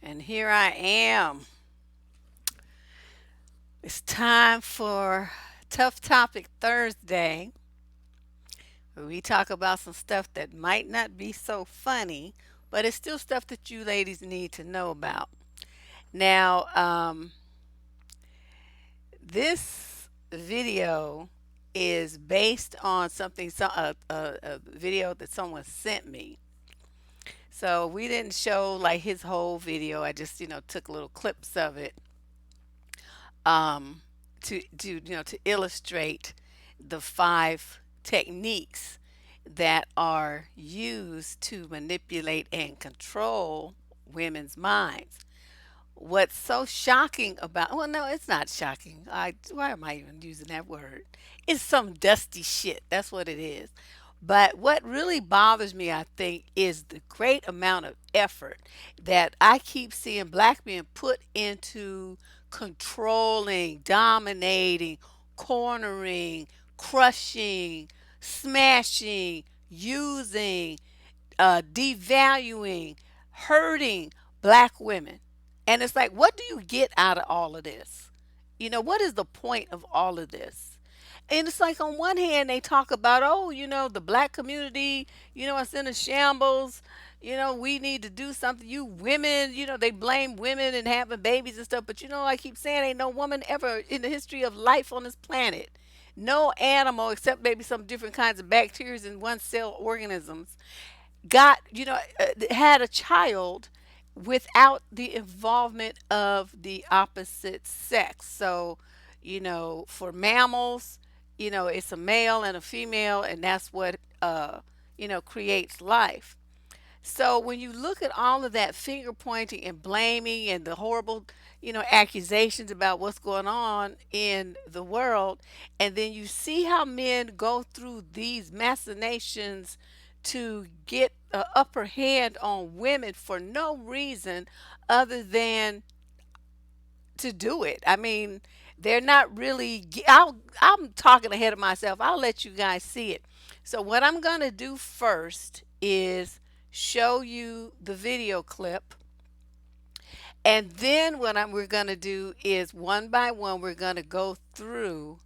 And here I am. It's time for Tough Topic Thursday, where we talk about some stuff that might not be so funny, but it's still stuff that you ladies need to know about. Now, this video is based on a video that someone sent me. So we didn't show like his whole video. I just took little clips of it um, to illustrate the five techniques that are used to manipulate and control women's minds. What's so shocking about, well, no, it's not shocking. Why am I even using that word? It's some dusty shit. That's what it is. But what really bothers me, I think, is the great amount of effort that I keep seeing black men put into controlling, dominating, cornering, crushing, smashing, using, devaluing, hurting black women. And it's like, what do you get out of all of this? What is the point of all of this? And it's like, on one hand, they talk about, oh, the black community, it's in a shambles. We need to do something. You women, they blame women and having babies and stuff. But, I keep saying, ain't no woman ever in the history of life on this planet, no animal, except maybe some different kinds of bacteria and one cell organisms, had a child without the involvement of the opposite sex. So, for mammals, it's a male and a female, and that's what creates life. So when you look at all of that finger pointing and blaming and the horrible, accusations about what's going on in the world, and then you see how men go through these machinations to get an upper hand on women for no reason other than to do it. I mean, they're not really. I'm talking ahead of myself. I'll let you guys see it. So what I'm gonna do first is show you the video clip, and then we're gonna do is one by one we're gonna go through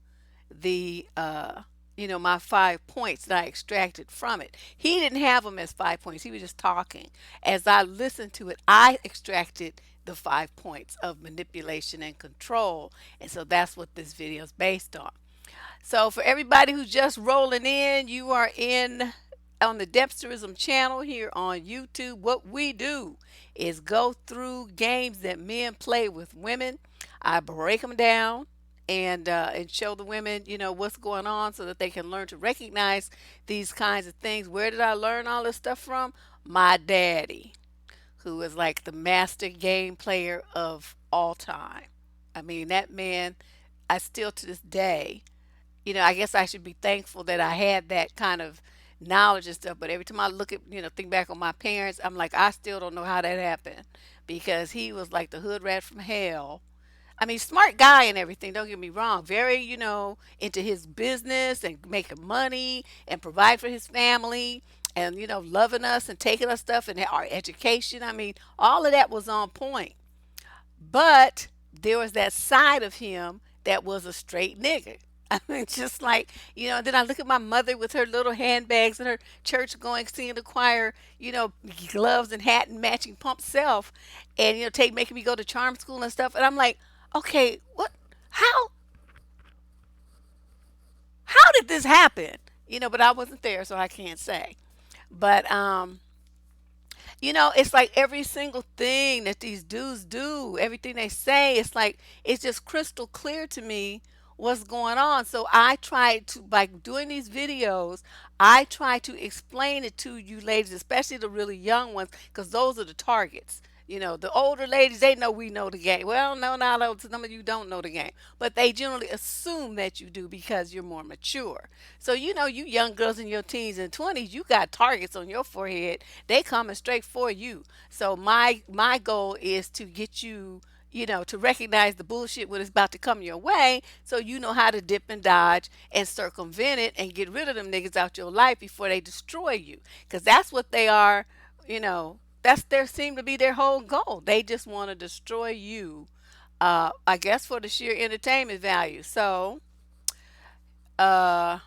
the my 5 points that I extracted from it. He didn't have them as 5 points. He was just talking. As I listened to it, I extracted the 5 points of manipulation and control. And so that's what this video is based on. So for everybody who's just rolling in, you are in on the Depsterism channel here on YouTube. What we do is go through games that men play with women. I break them down and show the women, what's going on so that they can learn to recognize these kinds of things. Where did I learn all this stuff from? My daddy, who is like the master game player of all time. I mean, that man, I still to this day, I guess I should be thankful that I had that kind of knowledge and stuff. But every time I look at, think back on my parents, I'm like, I still don't know how that happened because he was like the hood rat from hell. I mean, smart guy and everything, don't get me wrong. Very, into his business and making money and provide for his family and, loving us and taking us stuff and our education. I mean, all of that was on point. But there was that side of him that was a straight nigga. I mean, just like, then I look at my mother with her little handbags and her church going, singing the choir, gloves and hat and matching pump self, and, making me go to charm school and stuff. And I'm like, okay, how, how did this happen? But I wasn't there, so I can't say. But, it's like every single thing that these dudes do, everything they say, it's like it's just crystal clear to me what's going on. So I try to, by doing these videos, I try to explain it to you ladies, especially the really young ones, because those are the targets. The older ladies, they know we know the game. Well, no, not all. Some of you don't know the game, but they generally assume that you do because you're more mature. So, you young girls in your teens and 20s, you got targets on your forehead. They coming straight for you. So my goal is to get you, to recognize the bullshit when it's about to come your way, so you know how to dip and dodge and circumvent it and get rid of them niggas out your life before they destroy you. Because that's what they are, you know, that's their seem to be their whole goal. They just want to destroy you. I guess for the sheer entertainment value. So, uh,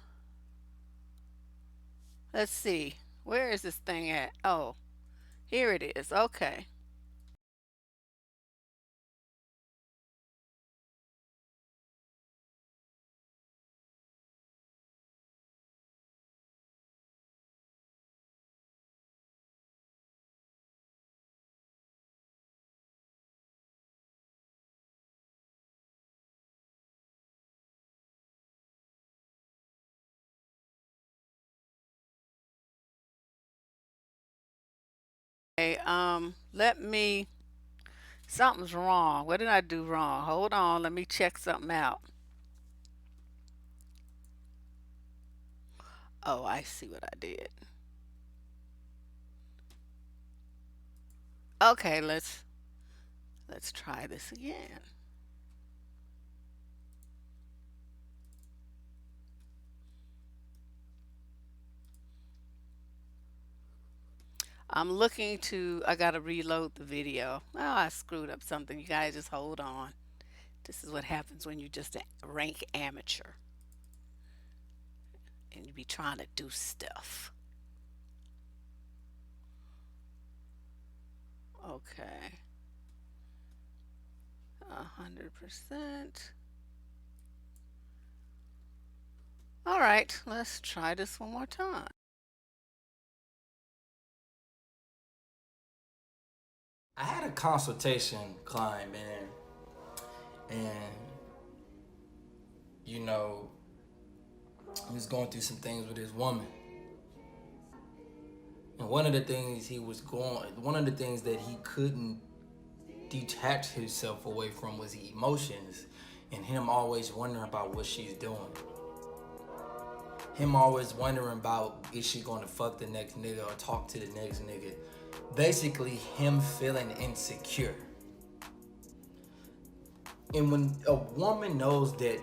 let's see. Where is this thing at? Oh, here it is. Okay. Okay. Let me. Something's wrong. What did I do wrong? Hold on. Let me check something out. Oh, I see what I did. Okay, let's try this again. I gotta reload the video. Oh, I screwed up something. You guys just hold on. This is what happens when you just a rank amateur and you be trying to do stuff. Okay. 100%. All right, let's try this one more time. I had a consultation client, man, and you know, he was going through some things with his woman. And one of the things that he couldn't detach himself away from was the emotions and him always wondering about what she's doing. Him always wondering about, is she gonna fuck the next nigga or talk to the next nigga? Basically, him feeling insecure. And when a woman knows that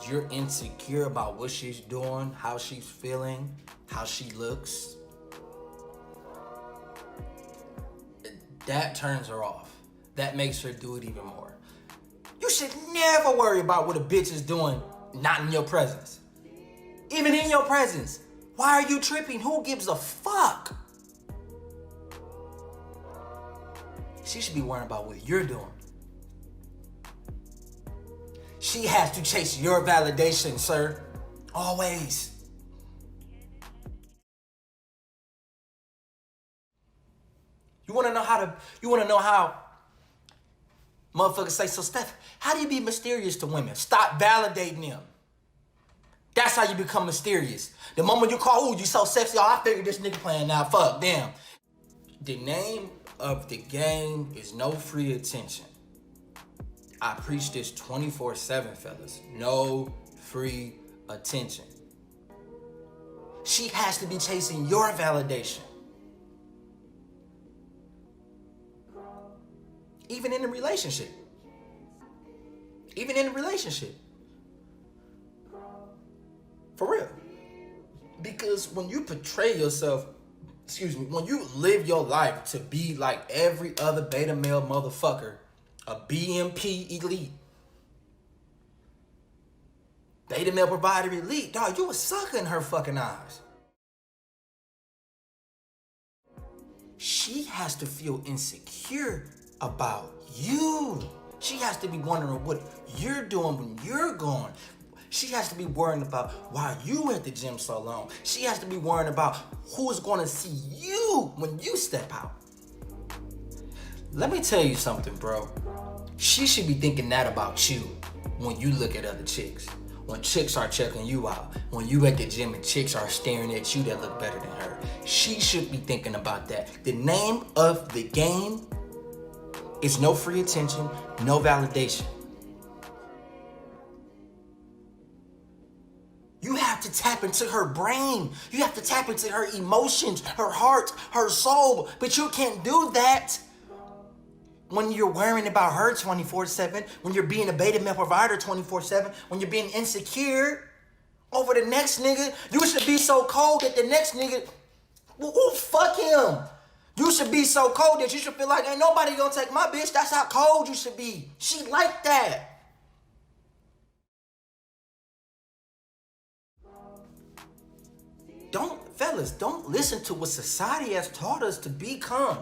you're insecure about what she's doing, how she's feeling, how she looks, that turns her off. That makes her do it even more. You should never worry about what a bitch is doing, not in your presence. Even in your presence. Why are you tripping? Who gives a fuck? She should be worrying about what you're doing. She has to chase your validation, sir. Always. You wanna know how motherfuckers say, so Steph, how do you be mysterious to women? Stop validating them. That's how you become mysterious. The moment you call, ooh, you so sexy, oh, I figured this nigga playing now, fuck, damn. The name of the game is no free attention. I preach this 24/7, fellas. No free attention. She has to be chasing your validation. Even in a relationship. Even in a relationship. For real. Because when you portray yourself, when you live your life to be like every other beta male motherfucker, a BMP elite, beta male provider elite, dog, you was sucking her fucking eyes. She has to feel insecure about you. She has to be wondering what you're doing when you're gone. She has to be worrying about why you at the gym so long. She has to be worrying about who's going to see you when you step out. Let me tell you something, bro. She should be thinking that about you when you look at other chicks. When chicks are checking you out. When you at the gym and chicks are staring at you that look better than her. She should be thinking about that. The name of the game is no free attention, no validation. You have to tap into her brain. You have to tap into her emotions, her heart, her soul. But you can't do that when you're worrying about her 24/7, when you're being a beta male provider 24/7, when you're being insecure over the next nigga. You should be so cold that the next nigga, well, fuck him. You should be so cold that you should feel like ain't nobody gonna take my bitch. That's how cold you should be. She like that. Fellas, don't listen to what society has taught us to become.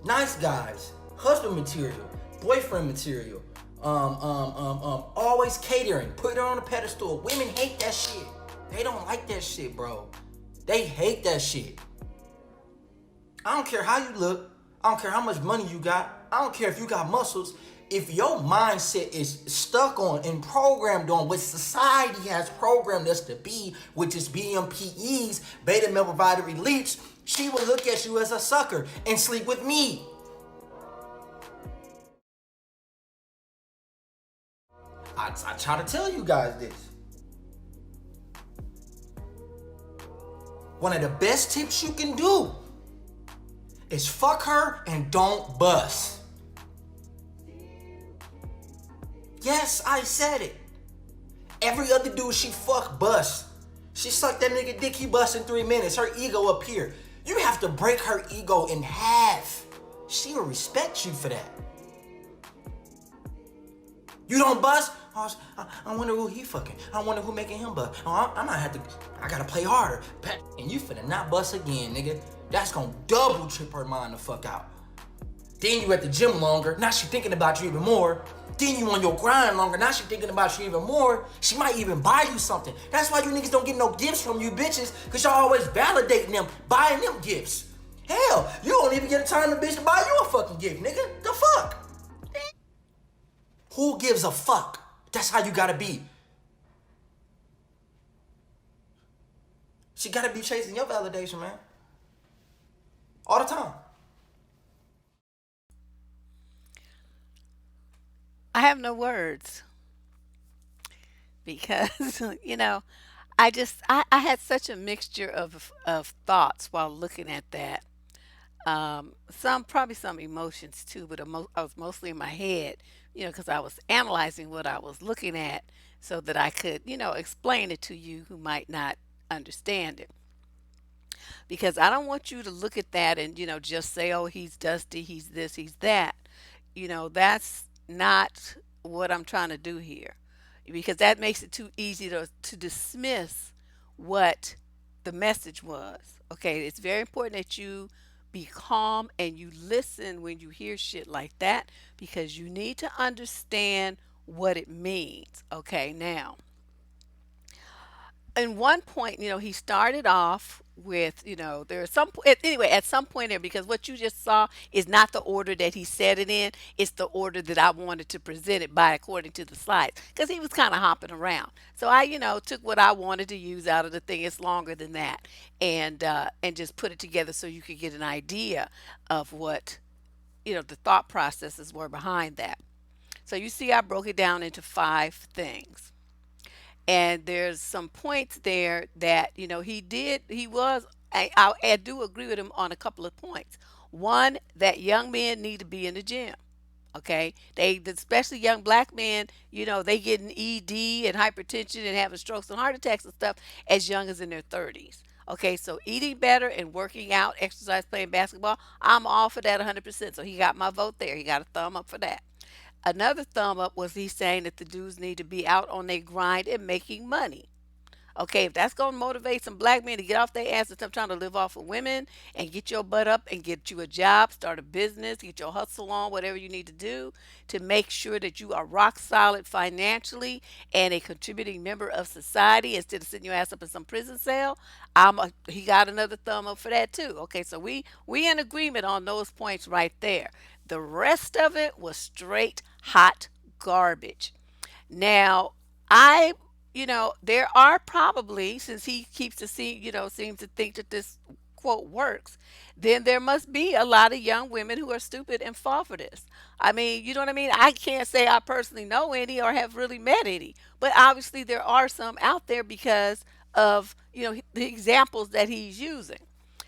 Nice guys, husband material, boyfriend material, always catering, put her on a pedestal. Women hate that shit. They don't like that shit, bro. They hate that shit. I don't care how you look. I don't care how much money you got. I don't care if you got muscles. If your mindset is stuck on and programmed on what society has programmed us to be, which is BMPEs, beta male provider elites, she will look at you as a sucker and sleep with me. I try to tell you guys this. One of the best tips you can do is fuck her and don't bust. Yes, I said it. Every other dude she fuck bust. She sucked that nigga dick, he bust in 3 minutes. Her ego up here. You have to break her ego in half. She will respect you for that. You don't bust? I wonder who he fucking. I wonder who making him bust. I might have to, I gotta play harder. And you finna not bust again, nigga. That's gonna double trip her mind the fuck out. Then you at the gym longer. Now she thinking about you even more. Then you on your grind longer. Now she thinking about you even more. She might even buy you something. That's why you niggas don't get no gifts from you bitches, cause y'all always validating them, buying them gifts. Hell, you don't even get a time to bitch to buy you a fucking gift, nigga. The fuck? Who gives a fuck? That's how you gotta be. She gotta be chasing your validation, man. All the time. I have no words because I had such a mixture of thoughts while looking at that. Some probably some emotions too, but I was mostly in my head, because I was analyzing what I was looking at so that I could, explain it to you who might not understand it. Because I don't want you to look at that and, just say, oh, he's dusty, he's this, he's that. That's not what I'm trying to do here. Because that makes it too easy to dismiss what the message was. Okay, it's very important that you be calm and you listen when you hear shit like that because you need to understand what it means. Okay, now in one point, he started off with, there's some anyway, at some point there, because what you just saw is not the order that he said it in, it's the order that I wanted to present it by according to the slides, because he was kind of hopping around. So I, took what I wanted to use out of the thing. It's longer than that, and just put it together so you could get an idea of what, the thought processes were behind that. So you see, I broke it down into 5 things, and there's some points there that I do agree with him on a couple of points. One, that young men need to be in the gym. Okay, they, especially young black men, they getting ED and hypertension and having strokes and heart attacks and stuff as young as in their 30s. Okay, so eating better and working out, exercise, playing basketball, I'm all for that 100%. So he got my vote there. He got a thumb up for that. Another thumb up was he saying that the dudes need to be out on their grind and making money. Okay, if that's going to motivate some black men to get off their ass and stop trying to live off of women and get your butt up and get you a job, start a business, get your hustle on, whatever you need to do to make sure that you are rock solid financially and a contributing member of society instead of sitting your ass up in some prison cell, he got another thumb up for that too. Okay, so we in agreement on those points right there. The rest of it was straight hot garbage. Now, I, there are probably, since he keeps to see, seems to think that this quote works, then there must be a lot of young women who are stupid and fall for this. I mean, you know what I mean? I can't say I personally know any or have really met any, but obviously there are some out there because of, the examples that he's using.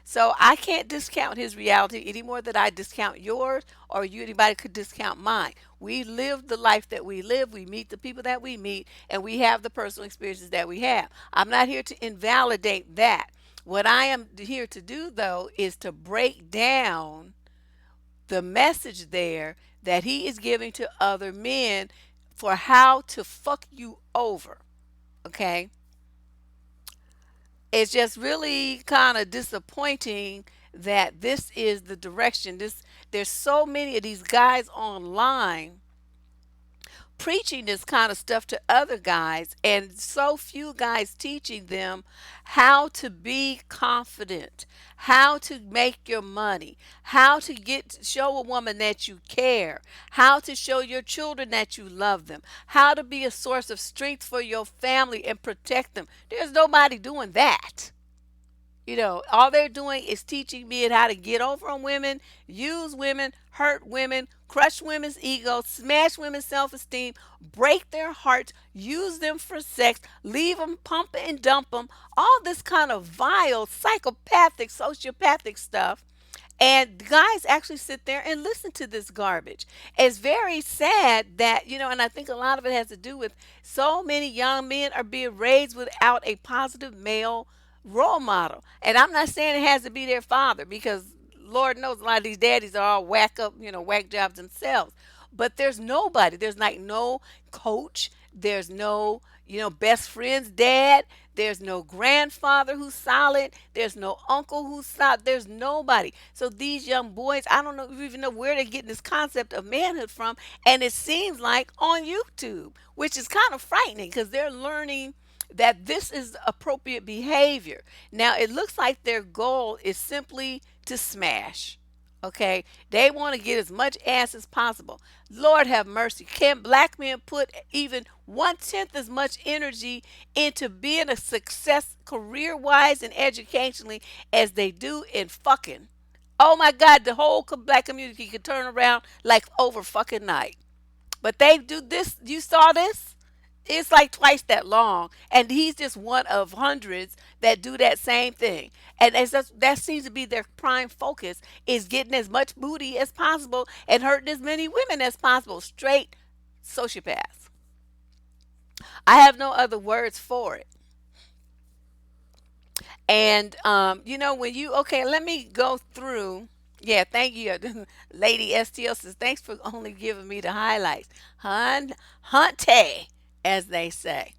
So I can't discount his reality any more than I discount yours or you anybody could discount mine. We live the life that we live, we meet the people that we meet, and we have the personal experiences that we have. I'm not here to invalidate that. What I am here to do, though, is to break down the message there that he is giving to other men for how to fuck you over. Okay? It's just really kind of disappointing that this is the direction. There's so many of these guys online preaching this kind of stuff to other guys, and so few guys teaching them how to be confident, how to make your money, how to show a woman that you care, how to show your children that you love them, how to be a source of strength for your family and protect them. There's nobody doing that. All they're doing is teaching men how to get over on women, use women, hurt women, crush women's ego, smash women's self esteem, break their hearts, use them for sex, leave them, pump and dump them, all this kind of vile, psychopathic, sociopathic stuff. And guys actually sit there and listen to this garbage. It's very sad that, and I think a lot of it has to do with so many young men are being raised without a positive male role model. And I'm not saying it has to be their father, because Lord knows a lot of these daddies are all whack jobs themselves. But there's nobody. There's like no coach. There's no, best friend's dad. There's no grandfather who's solid. There's no uncle who's solid. There's nobody. So these young boys, I don't know even know where they're getting this concept of manhood from. And it seems like on YouTube, which is kind of frightening because they're learning that this is appropriate behavior. Now, it looks like their goal is simply to smash. Okay, they want to get as much ass as possible. Lord have mercy. Can black men put even 1/10 as much energy into being a success career wise and educationally as they do in fucking? Oh my God, the whole black community could turn around like over fucking night. But they do this. You saw this? It's like twice that long, and he's just one of hundreds that do that same thing. And that seems to be their prime focus, is getting as much booty as possible and hurting as many women as possible. Straight sociopaths. I have no other words for it. And when you okay, let me go through. Yeah, thank you, Lady STL says. Thanks for only giving me the highlights, hunty, as they say.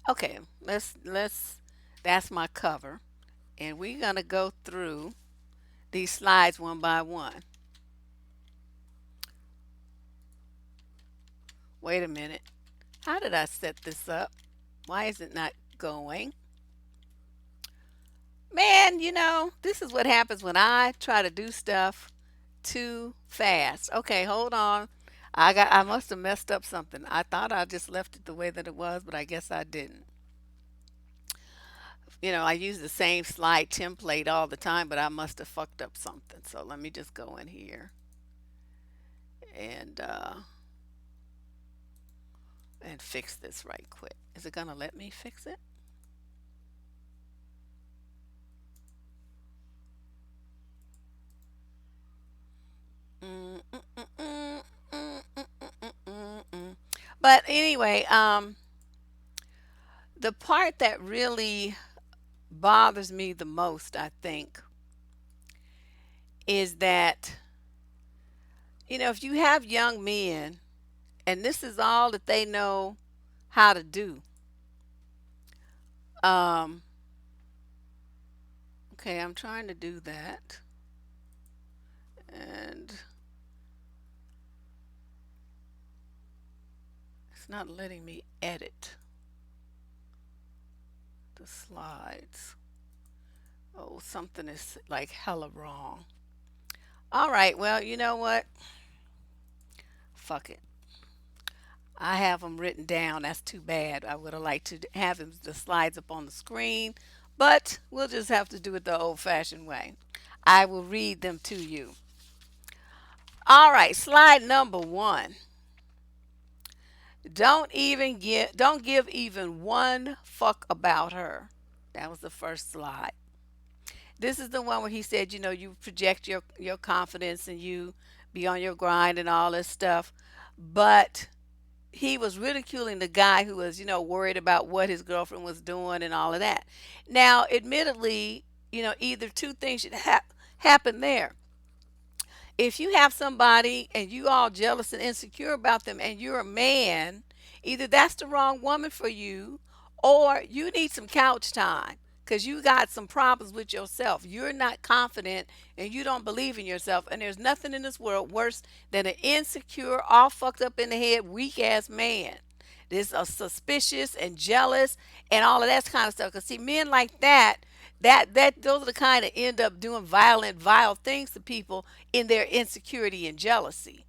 Okay, let's. That's my cover, and we're gonna go through these slides one by one. Wait a minute. How did I set this up? Why is it not going? Man, this is what happens when I try to do stuff too fast. Okay, hold on. I must have messed up something. I thought I just left it the way that it was, but I guess I didn't. I use the same slide template all the time, but I must have fucked up something. So let me just go in here and uh and fix this right quick. Is it gonna let me fix it? Mm, mm, mm, mm, mm, mm, mm, mm, mm. But anyway, the part that really bothers me the most, I think, is that, if you have young men and this is all that they know how to do, um, okay, I'm trying to do that, and it's not letting me edit the slides. Oh, something is like hella wrong. All right, well, you know what? Fuck it. I have them written down. That's too bad. I would have liked to have the slides up on the screen, but we'll just have to do it the old fashioned way. I will read them to you. All right, slide number one. Don't give even one fuck about her. That was the first slide. This is the one where he said, you project your confidence and you be on your grind and all this stuff. But he was ridiculing the guy who was, worried about what his girlfriend was doing and all of that. Now, admittedly, either two things should happen there. If you have somebody and you all jealous and insecure about them and you're a man, either that's the wrong woman for you or you need some couch time because you got some problems with yourself. You're not confident and you don't believe in yourself. And there's nothing in this world worse than an insecure, all fucked up in the head, weak ass man. This suspicious and jealous and all of that kind of stuff. Because see, men like that those are the kind that end up doing violent, vile things to people in their insecurity and jealousy.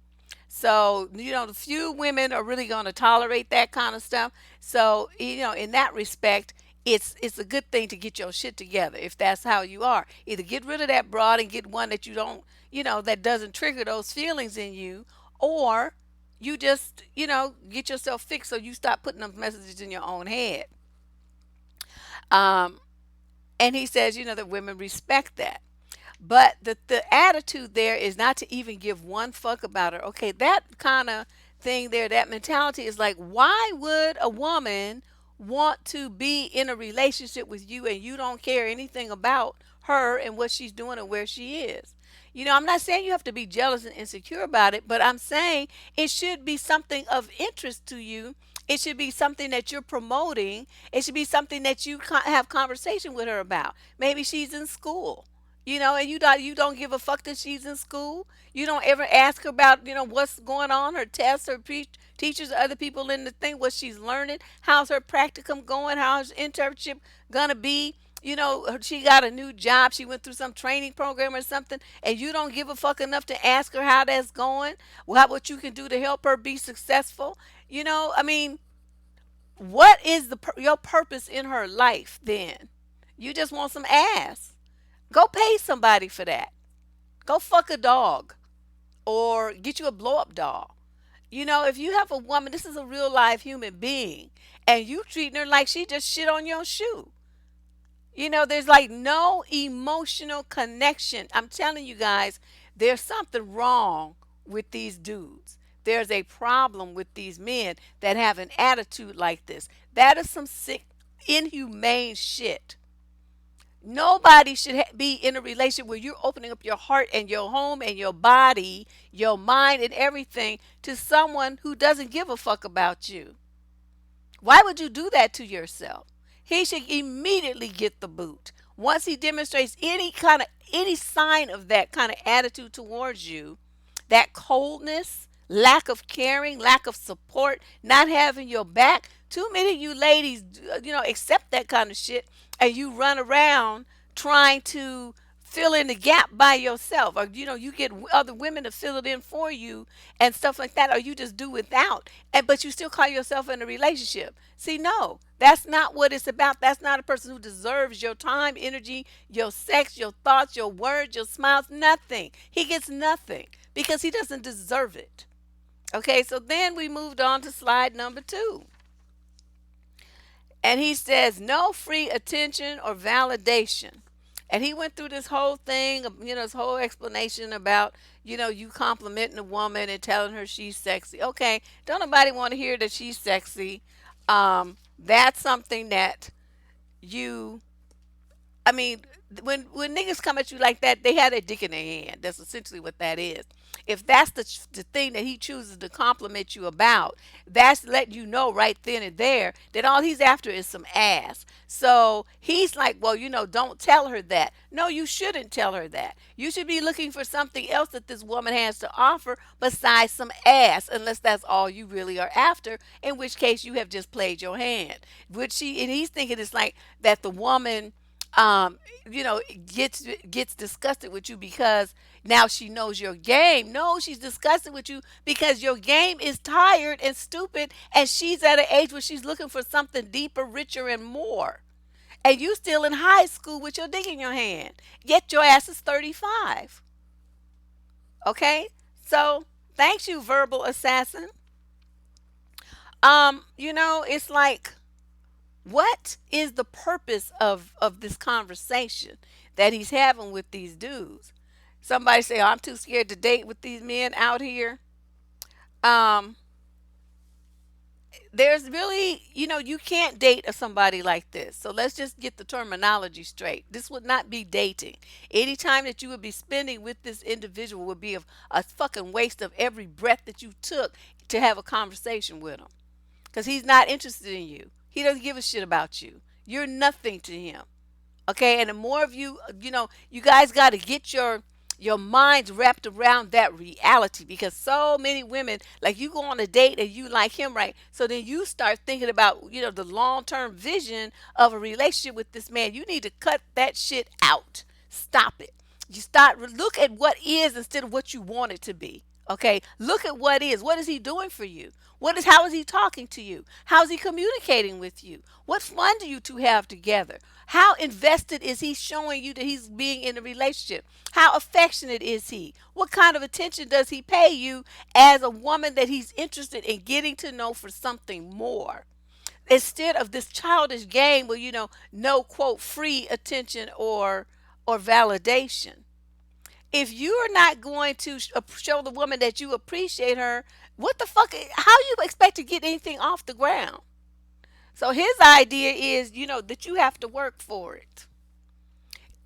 So, the few women are really going to tolerate that kind of stuff. So, in that respect, it's a good thing to get your shit together if that's how you are. Either get rid of that broad and get one that you don't, that doesn't trigger those feelings in you, or you just, get yourself fixed so you stop putting those messages in your own head. Um, and he says, that women respect that. But the attitude there is not to even give one fuck about her. Okay, that kind of thing there, that mentality is like, why would a woman want to be in a relationship with you and you don't care anything about her and what she's doing and where she is? I'm not saying you have to be jealous and insecure about it, but I'm saying it should be something of interest to you. It should be something that you're promoting. It should be something that you have conversation with her about. Maybe she's in school, and you don't give a fuck that she's in school. You don't ever ask her about what's going on, her tests, her teachers, other people in the thing, what she's learning, how's her practicum going, how's her internship gonna be. She got a new job, she went through some training program or something, and you don't give a fuck enough to ask her how that's going, what you can do to help her be successful. I mean, what is your purpose in her life then? You just want some ass. Go pay somebody for that. Go fuck a dog or get you a blow up doll. If you have a woman, this is a real live human being, and you treating her like she just shit on your shoe. There's like no emotional connection. I'm telling you guys, there's something wrong with these dudes. There's a problem with these men that have an attitude like this. That is some sick, inhumane shit. Nobody should be in a relationship where you're opening up your heart and your home and your body, your mind, and everything to someone who doesn't give a fuck about you. Why would you do that to yourself? He should immediately get the boot. Once he demonstrates any sign of that kind of attitude towards you, that coldness, lack of caring, lack of support, not having your back. Too many of you ladies, accept that kind of shit, and you run around trying to fill in the gap by yourself, or you get other women to fill it in for you and stuff like that, or you just do without, and but you still call yourself in a relationship. See, no, that's not what it's about. That's not a person who deserves your time, energy, your sex, your thoughts, your words, your smiles, nothing. He gets nothing because he doesn't deserve it. Okay, so then we moved on to slide number 2. And he says, no free attention or validation. And he went through this whole thing, this whole explanation about, you complimenting a woman and telling her she's sexy. Okay, don't nobody want to hear that she's sexy. That's something that you I mean, when niggas come at you like that, they have their dick in their hand. That's essentially what that is. If that's the thing that he chooses to compliment you about, that's letting you know right then and there that all he's after is some ass. So he's like, well, don't tell her that. No, you shouldn't tell her that. You should be looking for something else that this woman has to offer besides some ass, unless that's all you really are after, in which case you have just played your hand. And he's thinking it's like that the woman um gets disgusted with you because now she knows your game. No, she's disgusted with you because your game is tired and stupid, and she's at an age where she's looking for something deeper, richer, and more, and you still in high school with your dick in your hand, yet your ass is 35. Okay, so thanks, you verbal assassin. It's like, what is the purpose of this conversation that he's having with these dudes? Somebody say, oh, I'm too scared to date with these men out here. um there's really, you can't date somebody like this. So let's just get the terminology straight. This would not be dating. Any time that you would be spending with this individual would be a fucking waste of every breath that you took to have a conversation with him, because he's not interested in you. He doesn't give a shit about you. You're nothing to him. Okay, and the more of you, you guys got to get your minds wrapped around that reality, because so many women, like, you go on a date and you like him, right? So then you start thinking about, the long-term vision of a relationship with this man. You need to cut that shit out. Stop it. You start look at what is instead of what you want it to be. Okay, look at what is. What is he doing for you? How is he talking to you? How is he communicating with you? What fun do you two have together? How invested is he showing you that he's being in a relationship? How affectionate is he? What kind of attention does he pay you as a woman that he's interested in getting to know for something more? Instead of this childish game where, no, quote, free attention or validation. If you're not going to show the woman that you appreciate her, what the fuck? How you expect to get anything off the ground? So his idea is, that you have to work for it.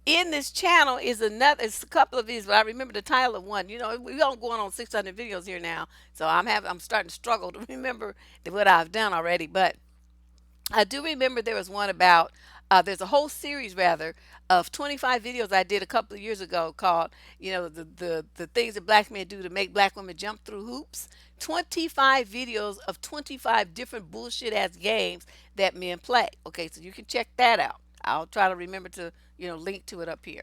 In this channel is another. It's a couple of these, but I remember the title of one. We don't going on 600 videos here now, so I'm starting to struggle to remember what I've done already. But I do remember there was one about, there's a whole series rather of 25 videos I did a couple of years ago called, the things that black men do to make black women jump through hoops. 25 videos of 25 different bullshit ass games that men play. Okay, so you can check that out. I'll try to remember to, link to it up here.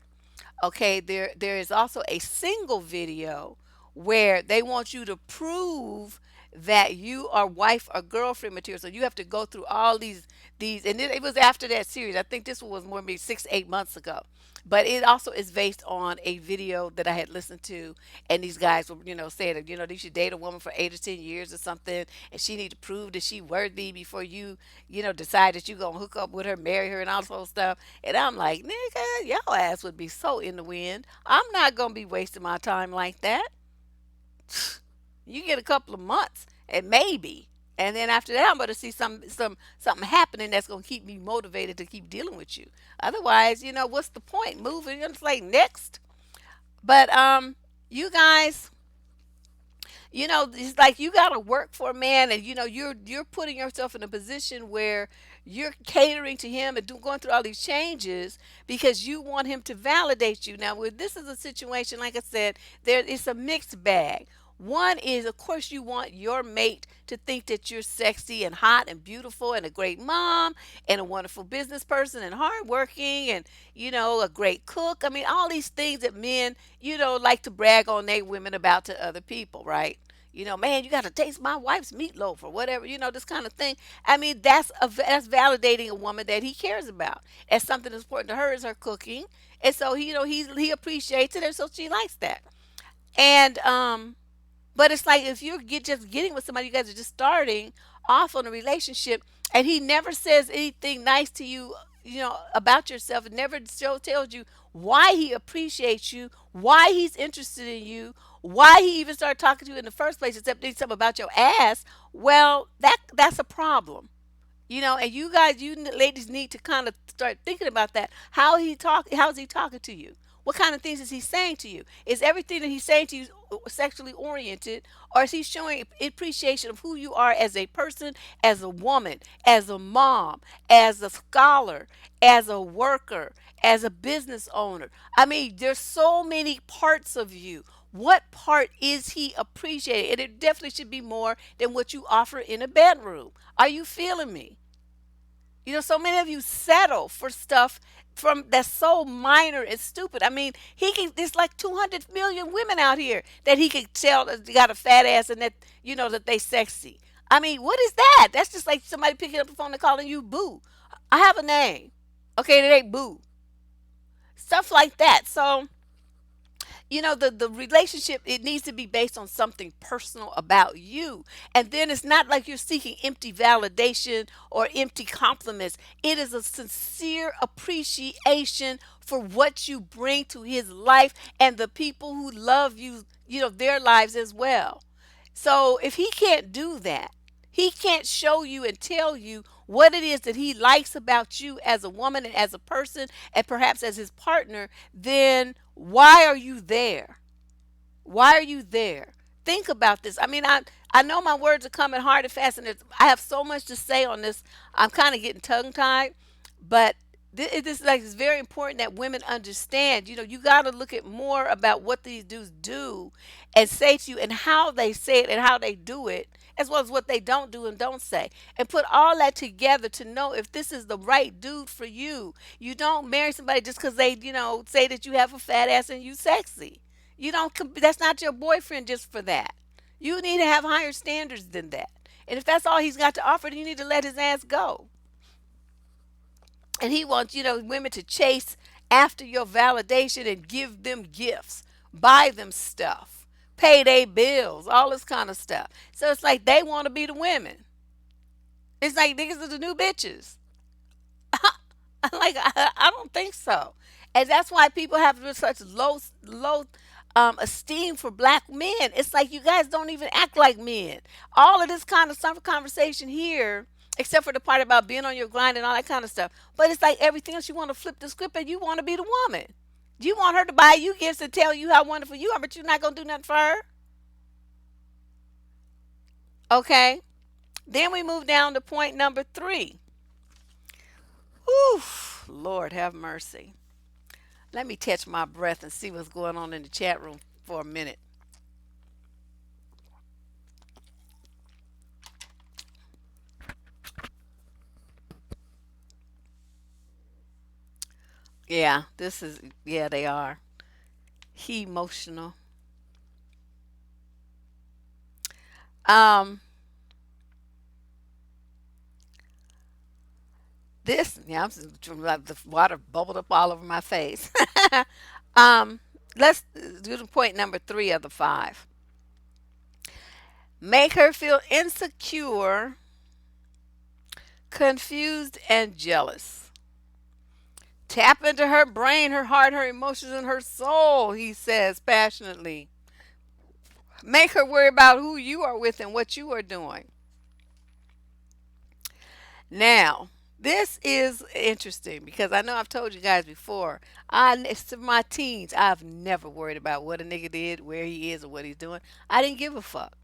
Okay, there is also a single video where they want you to prove that you are wife or girlfriend material. So you have to go through all these, and it was after that series. I think this one was more maybe 6 8 months ago. But it also is based on a video that I had listened to, and these guys were, saying that, you should date a woman for 8 or 10 years or something, and she need to prove that she worthy before you, decide that you gonna hook up with her, marry her, and all this whole stuff. And I'm like, nigga, your ass would be so in the wind. I'm not gonna be wasting my time like that. You get a couple of months and maybe, and then after that I'm going to see something happening that's going to keep me motivated to keep dealing with you. Otherwise, what's the point moving? It's like next. But you guys, it's like you got to work for a man, and you're putting yourself in a position where you're catering to him and going through all these changes because you want him to validate you. Now, with this is a situation, like I said, it's a mixed bag. One is, of course, you want your mate to think that you're sexy and hot and beautiful and a great mom and a wonderful business person and hardworking and, a great cook. I mean, all these things that men, like to brag on their women about to other people, right? Man, you got to taste my wife's meatloaf or whatever, this kind of thing. I mean, that's validating a woman that he cares about. As something that's important to her is her cooking, and so he appreciates it, and so she likes that. And but it's like if you're just getting with somebody, you guys are just starting off on a relationship, and he never says anything nice to you, about yourself, and never tells you why he appreciates you, why he's interested in you, why he even started talking to you in the first place, except something about your ass. Well, that's a problem. And you guys, ladies need to kind of start thinking about that. How's he talking to you? What kind of things is he saying to you? Is everything that he's saying to you sexually oriented, or is he showing appreciation of who you are as a person, as a woman, as a mom, as a scholar, as a worker, as a business owner? I mean, there's so many parts of you. What part is he appreciating? And it definitely should be more than what you offer in a bedroom. Are you feeling me? So many of you settle for stuff from that's so minor and stupid. I mean, there's like 200 million women out here that he can tell that they got a fat ass and that, that they sexy. I mean, what is that? That's just like somebody picking up the phone and calling you boo. I have a name. Okay, it ain't boo. Stuff like that. So, the relationship, it needs to be based on something personal about you, and then it's not like you're seeking empty validation or empty compliments. It is a sincere appreciation for what you bring to his life and the people who love you, their lives as well. So if he can't do that, He can't show you and tell you what it is that he likes about you as a woman and as a person and perhaps as his partner, then why are you there? Why are you there? Think about this. I mean, I know my words are coming hard and fast, and I have so much to say on this. I'm kind of getting tongue tied, but this is like it's very important that women understand. You know, you got to look at more about what these dudes do and say to you, and how they say it and how they do it, as well as what they don't do and don't say, and put all that together to know if this is the right dude for you. You don't marry somebody just because they, say that you have a fat ass and you sexy. You don't. That's not your boyfriend just for that. You need to have higher standards than that. And if that's all he's got to offer, then you need to let his ass go. And he wants, women to chase after your validation and give them gifts, buy them stuff, pay their bills, all this kind of stuff. So it's like they want to be the women. It's like niggas are the new bitches. Like I don't think so, and that's why people have such low esteem for black men. It's like you guys don't even act like men. All of this kind of stuff conversation here, except for the part about being on your grind and all that kind of stuff. But it's like everything else, you want to flip the script and you want to be the woman. You want her to buy you gifts and tell you how wonderful you are, but you're not gonna do nothing for her. Okay. Then we move down to point number 3. Oof, Lord have mercy. Let me catch my breath and see what's going on in the chat room for a minute. Yeah, yeah, they are. He emotional. Um, yeah, the water bubbled up all over my face. um, let's do the point number 3 of the 5. Make her feel insecure, confused, and jealous. Tap into her brain, her heart, her emotions, and her soul, he says passionately. Make her worry about who you are with and what you are doing. Now, this is interesting because I know I've told you guys before. It's to my teens, I've never worried about what a nigga did, where he is, or what he's doing. I didn't give a fuck.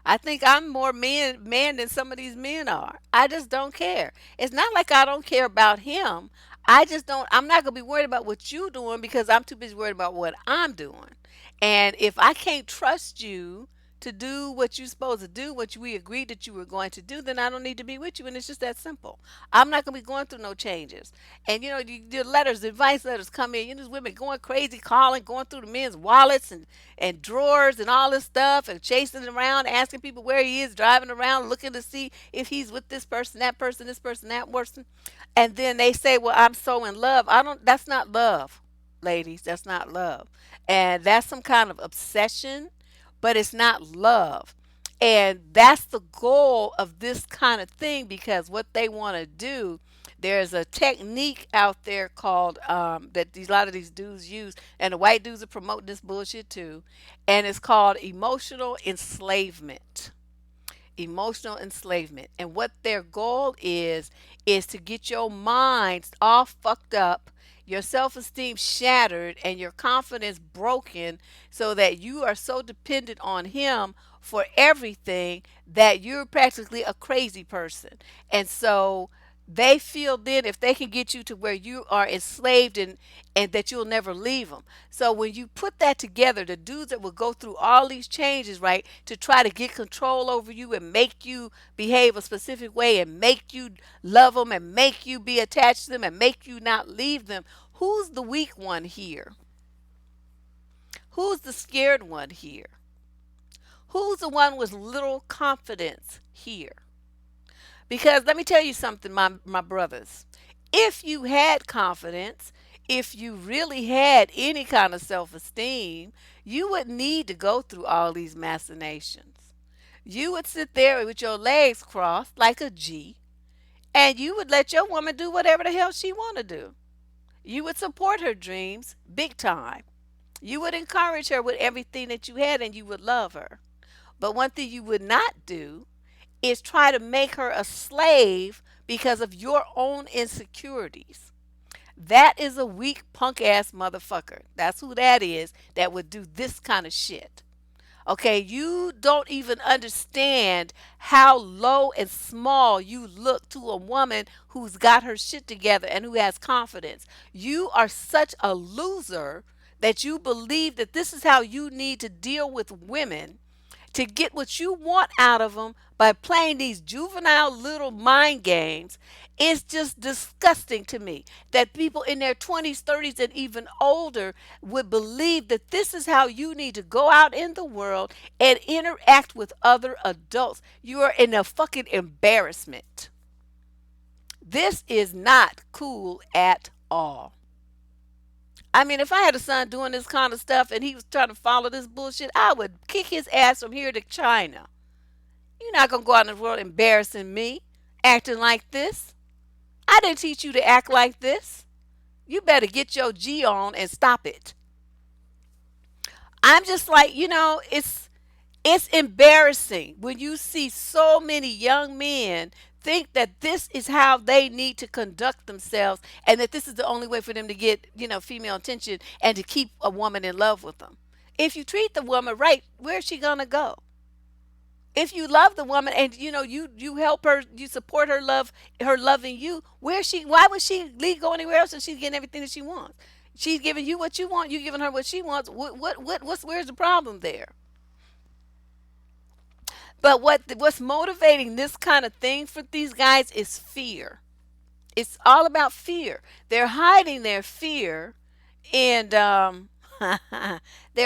I think I'm more man than some of these men are. I just don't care. It's not like I don't care about him. I just don't. I'm not gonna be worried about what you doing because I'm too busy worried about what I'm doing. And if I can't trust you to do what you're supposed to do, what we agreed that you were going to do, then I don't need to be with you. And it's just that simple. I'm not gonna be going through no changes. And your letters, advice letters come in. There's women going crazy, calling, going through the men's wallets and drawers and all this stuff, and chasing around, asking people where he is, driving around, looking to see if he's with this person, this person, that person. And then they say, "Well, I'm so in love." I don't. That's not love, ladies. That's not love, and that's some kind of obsession, but it's not love. And that's the goal of this kind of thing because what they want to do, there's a technique out there called that a lot of these dudes use, and the white dudes are promoting this bullshit too, and it's called emotional enslavement. Emotional enslavement. And what their goal is to get your mind all fucked up, your self-esteem shattered, and your confidence broken, so that you are so dependent on him for everything that you're practically a crazy person. And so they feel then if they can get you to where you are enslaved, and that you'll never leave them. So when you put that together, the dudes that will go through all these changes, right, to try to get control over you and make you behave a specific way and make you love them and make you be attached to them and make you not leave them, who's the weak one here? Who's the scared one here? Who's the one with little confidence here? Because let me tell you something, my brothers. If you had confidence, if you really had any kind of self esteem, you wouldn't need to go through all these machinations. You would sit there with your legs crossed like a G, and you would let your woman do whatever the hell she want to do. You would support her dreams big time. You would encourage her with everything that you had, and you would love her. But one thing you would not do is try to make her a slave because of your own insecurities. That is a weak punk ass motherfucker. That's who that is that would do this kind of shit. Okay, you don't even understand how low and small you look to a woman who's got her shit together and who has confidence. You are such a loser that you believe that this is how you need to deal with women to get what you want out of them by playing these juvenile little mind games. It's just disgusting to me that people in their 20s, 30s, and even older would believe that this is how you need to go out in the world and interact with other adults. You are in a fucking embarrassment. This is not cool at all. I mean, if I had a son doing this kind of stuff and he was trying to follow this bullshit, I would kick his ass from here to China. You're not going to go out in the world embarrassing me, acting like this. I didn't teach you to act like this. You better get your G on and stop it. I'm just like, it's embarrassing when you see so many young men think that this is how they need to conduct themselves and that this is the only way for them to get, female attention and to keep a woman in love with them. If you treat the woman right, where's she going to go? If you love the woman and you help her, you support her love, her loving you, why would she leave go anywhere else if she's getting everything that she wants? She's giving you what you want, you giving her what she wants. Where's the problem there? But what's motivating this kind of thing for these guys is fear. It's all about fear. They're hiding their fear, and they're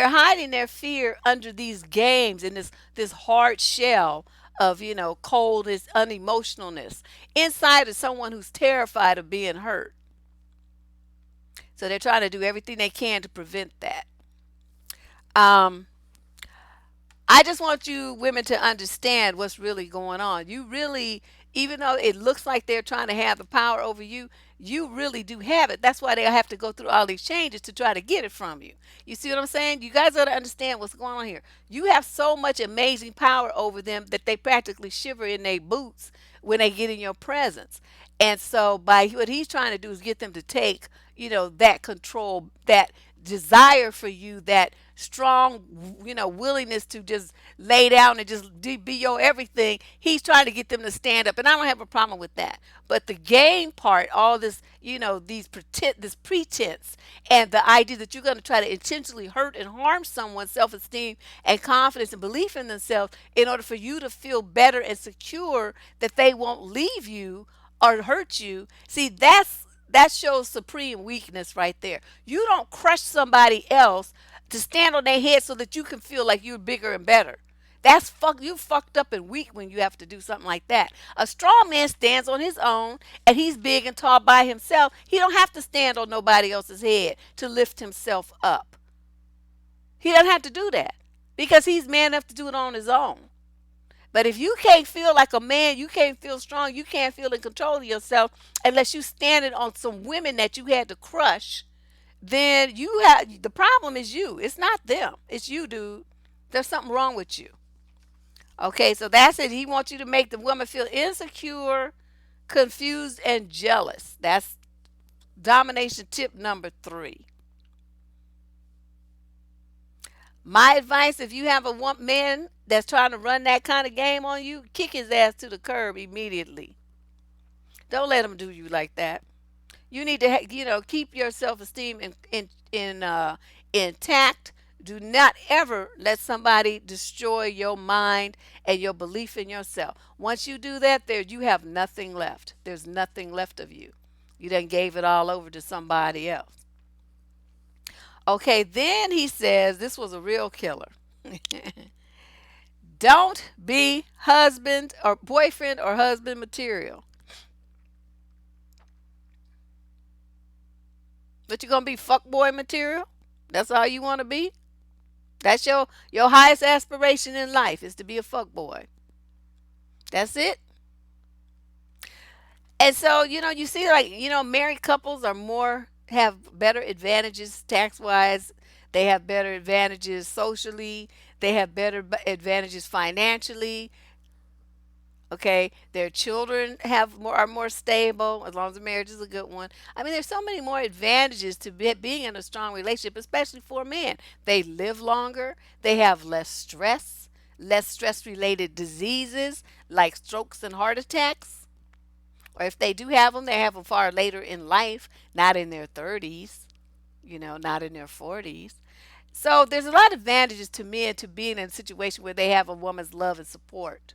hiding their fear under these games and this hard shell of coldness, unemotionalness. Inside is someone who's terrified of being hurt. So they're trying to do everything they can to prevent that. Um, I just want you women to understand what's really going on. You really, even though it looks like they're trying to have the power over you, you really do have it. That's why they have to go through all these changes to try to get it from you. You see what I'm saying? You guys got to understand what's going on here. You have so much amazing power over them that they practically shiver in their boots when they get in your presence. And so by what he's trying to do is get them to take, that control, that desire for you, that strong, willingness to just lay down and just be your everything. He's trying to get them to stand up, and I don't have a problem with that. But the game part, all this, this pretense, and the idea that you're going to try to intentionally hurt and harm someone's self-esteem and confidence and belief in themselves in order for you to feel better and secure that they won't leave you or hurt you. See, that shows supreme weakness right there. You don't crush somebody else to stand on their head so that you can feel like you're bigger and better. You fucked up and weak when you have to do something like that. A strong man stands on his own and he's big and tall by himself. He don't have to stand on nobody else's head to lift himself up. He doesn't have to do that because he's man enough to do it on his own. But if you can't feel like a man, you can't feel strong, you can't feel in control of yourself unless you standing on some women that you had to crush, then the problem is you. It's not them. It's you, dude. There's something wrong with you. Okay, so that's it. He wants you to make the woman feel insecure, confused, and jealous. That's domination tip number 3. My advice, if you have a man that's trying to run that kind of game on you, kick his ass to the curb immediately. Don't let him do you like that. You need to, keep your self-esteem intact. Do not ever let somebody destroy your mind and your belief in yourself. Once you do that, you have nothing left. There's nothing left of you. You done gave it all over to somebody else. Okay, then he says this was a real killer. Don't be husband or boyfriend or husband material. But you're gonna be fuckboy material? That's all you wanna be? That's your highest aspiration in life is to be a fuckboy. That's it. And so, you see like, married couples are have better advantages tax wise. They have better advantages socially. They have better advantages financially. Okay, their children have more are more stable as long as the marriage is a good one. I mean, there's so many more advantages to being in a strong relationship, especially for men. They live longer. They have less stress related diseases like strokes and heart attacks. Or if they do have them, they have them far later in life, not in their 30s, not in their 40s. So there's a lot of advantages to men to being in a situation where they have a woman's love and support.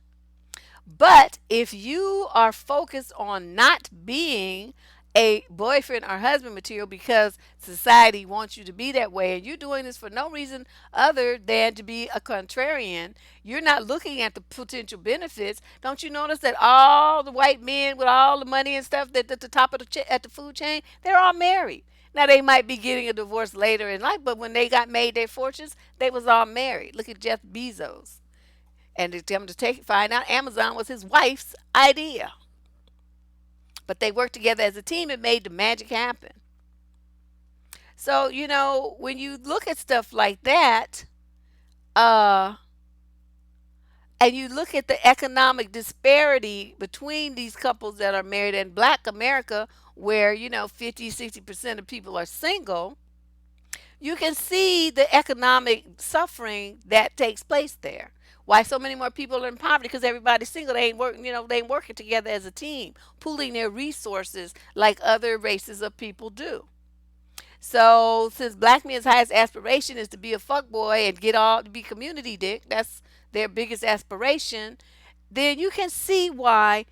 But if you are focused on not being a boyfriend or husband material because society wants you to be that way and you're doing this for no reason other than to be a contrarian, you're not looking at the potential benefits. Don't you notice that all the white men with all the money and stuff that at the top of at the food chain, they're all married. Now they might be getting a divorce later in life, but when they got made their fortunes, they was all married. Look at Jeff Bezos. And to him to find out Amazon was his wife's idea. But they worked together as a team and made the magic happen. So, when you look at stuff like that, uh, and you look at the economic disparity between these couples that are married in black America, where, 50, 60% of people are single, you can see the economic suffering that takes place there. Why so many more people are in poverty? Because everybody's single. They ain't working. They ain't working together as a team, pooling their resources like other races of people do. So since black men's highest aspiration is to be a fuck boy and get all to be community dick, that's their biggest aspiration. Then you can see why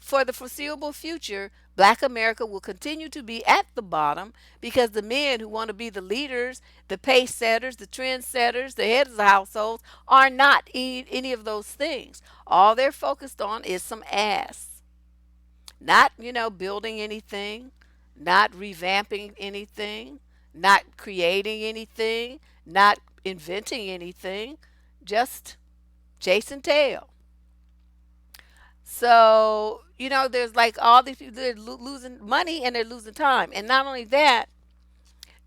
for the foreseeable future, black America will continue to be at the bottom because the men who want to be the leaders, the pace setters, the trend setters, the heads of the households are not any of those things. All they're focused on is some ass. Not, building anything, not revamping anything, not creating anything, not inventing anything, just chasing tail. So, there's like all these people that are losing money and they're losing time. And not only that,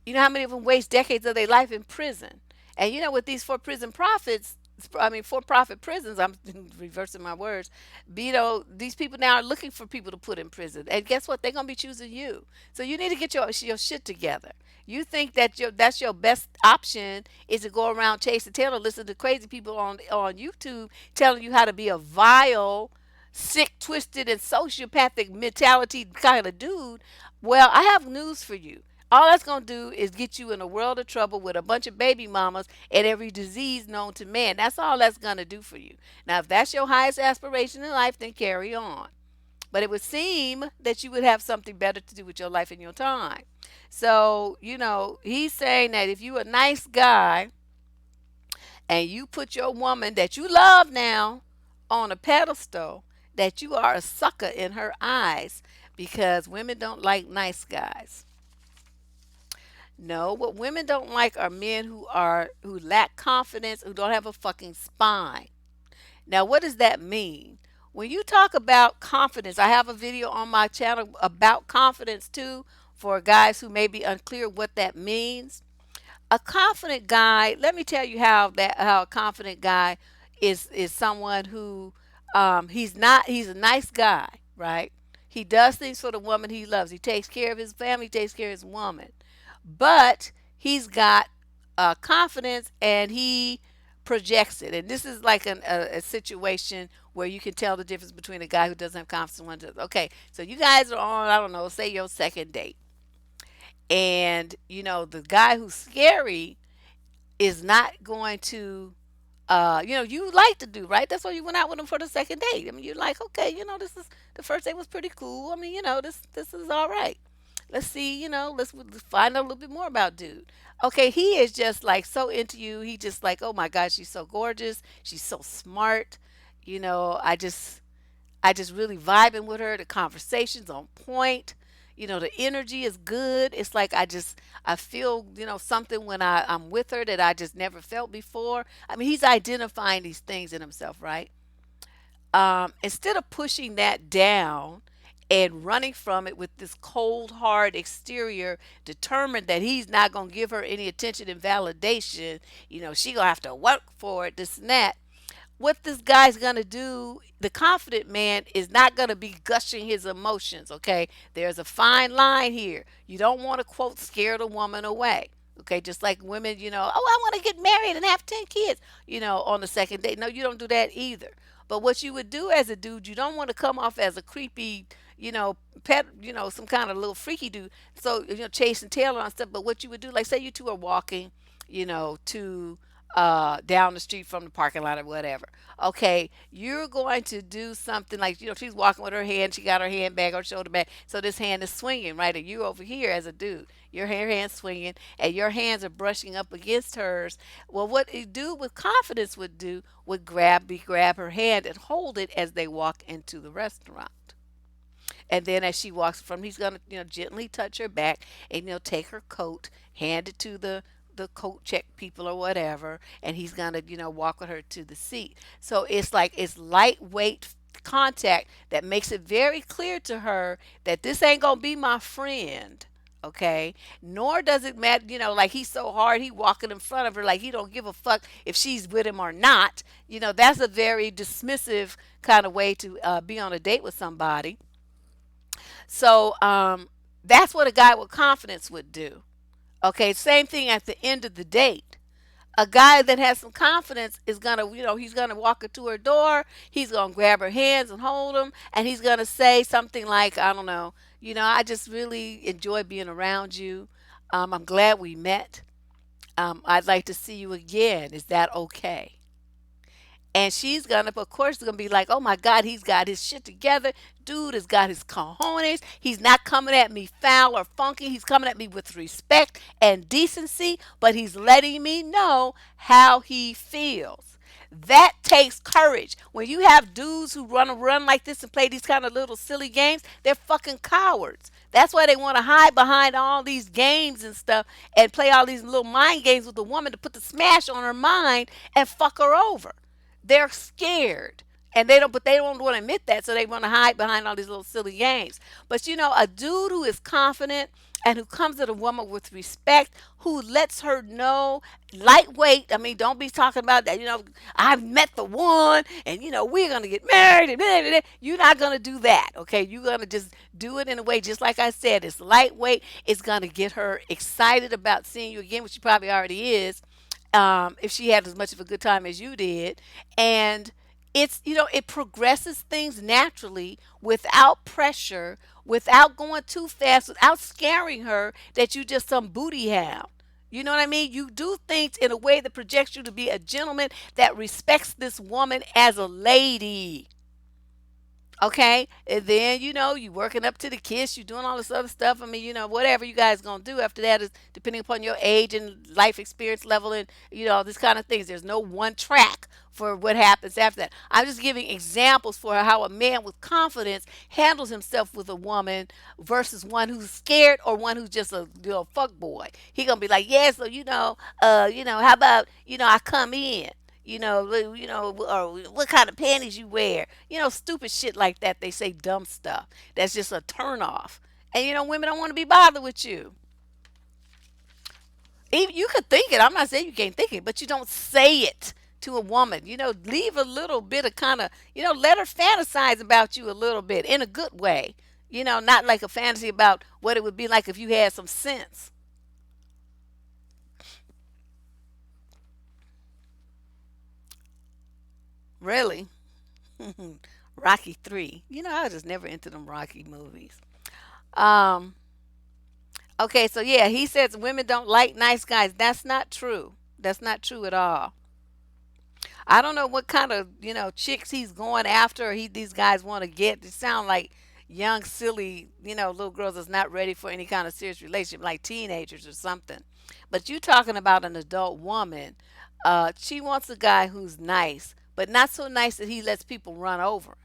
you know how many of them waste decades of their life in prison? And with these for-profit prisons, I'm reversing my words. These people now are looking for people to put in prison. And guess what? They're going to be choosing you. So you need to get your shit together. You think that that's your best option is to go around chasing tail and listen to crazy people on YouTube telling you how to be a vile, sick, twisted, and sociopathic mentality kind of dude. Well, I have news for you. All that's going to do is get you in a world of trouble with a bunch of baby mamas and every disease known to man. That's all that's going to do for you. Now, if that's your highest aspiration in life, then carry on. But it would seem that you would have something better to do with your life and your time. So, he's saying that if you're a nice guy and you put your woman that you love now on a pedestal, that you are a sucker in her eyes because women don't like nice guys. No, what women don't like are men who lack confidence, who don't have a fucking spine. Now, what does that mean? When you talk about confidence, I have a video on my channel about confidence too for guys who may be unclear what that means. A confident guy, let me tell you how a confident guy is someone who he's a nice guy, right? He does things for the woman he loves. He takes care of his family, he takes care of his woman. But he's got confidence and he projects it. And this is like a situation where you can tell the difference between a guy who doesn't have confidence and one does. Okay, so you guys are on, I don't know, say your second date. And, the guy who's scary is not going to, you like to do, right? That's why you went out with him for the second date. I mean, you're like, okay, this is, the first date was pretty cool. I mean, this is all right. Let's see, let's find out a little bit more about dude. Okay, he is just like so into you. He just like, oh my God, she's so gorgeous. She's so smart. I just really vibing with her. The conversation's on point. The energy is good. It's like I feel, something when I'm with her that I just never felt before. I mean, he's identifying these things in himself, right? Instead of pushing that down and running from it with this cold, hard exterior, determined that he's not going to give her any attention and validation, she going to have to work for it, this and that. What this guy's going to do the confident man is not going to be gushing his emotions, okay? There's a fine line here. You don't want to, quote, scare the woman away. Okay, just like women, oh, I want to get married and have 10 kids, on the second date. No, you don't do that either. But what you would do as a dude, you don't want to come off as a creepy, pet, some kind of little freaky dude. So, chasing tail on stuff. But what you would do, like say you two are walking, to down the street from the parking lot or whatever. Okay, you're going to do something like, she's walking with her hand, she got her hand bag or shoulder bag. So this hand is swinging, right? And you over here as a dude, your hand swinging and your hands are brushing up against hers. Well, what a dude with confidence would do would grab her hand and hold it as they walk into the restaurant. And then as she walks from, he's gonna, gently touch her back and take her coat, hand it to the coat check people or whatever, and he's gonna, walk with her to the seat. So it's like it's lightweight contact that makes it very clear to her that this ain't gonna be my friend. Okay, nor does it matter, like he's so hard, he walking in front of her like he don't give a fuck if she's with him or not. That's a very dismissive kind of way to be on a date with somebody. So that's what a guy with confidence would do. Okay, same thing at the end of the date. A guy that has some confidence is gonna, he's gonna walk her to her door. He's gonna grab her hands and hold them, and he's gonna say something like, I don't know, I just really enjoy being around you. I'm glad we met. I'd like to see you again. Is that okay? And she's gonna, of course, gonna be like, "Oh my God, he's got his shit together. Dude has got his cojones. He's not coming at me foul or funky. He's coming at me with respect and decency, but he's letting me know how he feels." That takes courage. When you have dudes who run like this and play these kind of little silly games, they're fucking cowards. That's why they want to hide behind all these games and stuff and play all these little mind games with the woman to put the smash on her mind and fuck her over. They're scared. And they don't want to admit that, so they want to hide behind all these little silly games. But a dude who is confident and who comes at a woman with respect, who lets her know, lightweight. I mean, don't be talking about that. I've met the one, and we're gonna get married, and blah, blah, blah. You're not gonna do that, okay? You're gonna just do it in a way, just like I said, it's lightweight. It's gonna get her excited about seeing you again, which she probably already is, if she had as much of a good time as you did. And it progresses things naturally without pressure, without going too fast, without scaring her that you just some booty hound. You know what I mean? You do things in a way that projects you to be a gentleman that respects this woman as a lady. Okay, and then you working up to the kiss, you doing all this other stuff. I mean, whatever you guys gonna do after that is depending upon your age and life experience level, and all these kind of things. There's no one track for what happens after that. I'm just giving examples for how a man with confidence handles himself with a woman versus one who's scared or one who's just a fuck boy. He gonna be like, yeah, so how about I come in, or what kind of panties you wear, stupid shit like that. They say dumb stuff. That's just a turn off. And women don't want to be bothered with you. Even you could think it. I'm not saying you can't think it, but you don't say it to a woman. Leave a little bit of kind of, let her fantasize about you a little bit in a good way. Not like a fantasy about what it would be like if you had some sense. Really. Rocky 3. I was just never into them Rocky movies. Um, okay, so yeah, he says women don't like nice guys. That's not true. That's not true at all. I don't know what kind of, chicks he's going after or these guys want to get. They sound like young, silly, little girls that's not ready for any kind of serious relationship, like teenagers or something. But you talking about an adult woman. She wants a guy who's nice, but not so nice that he lets people run over him.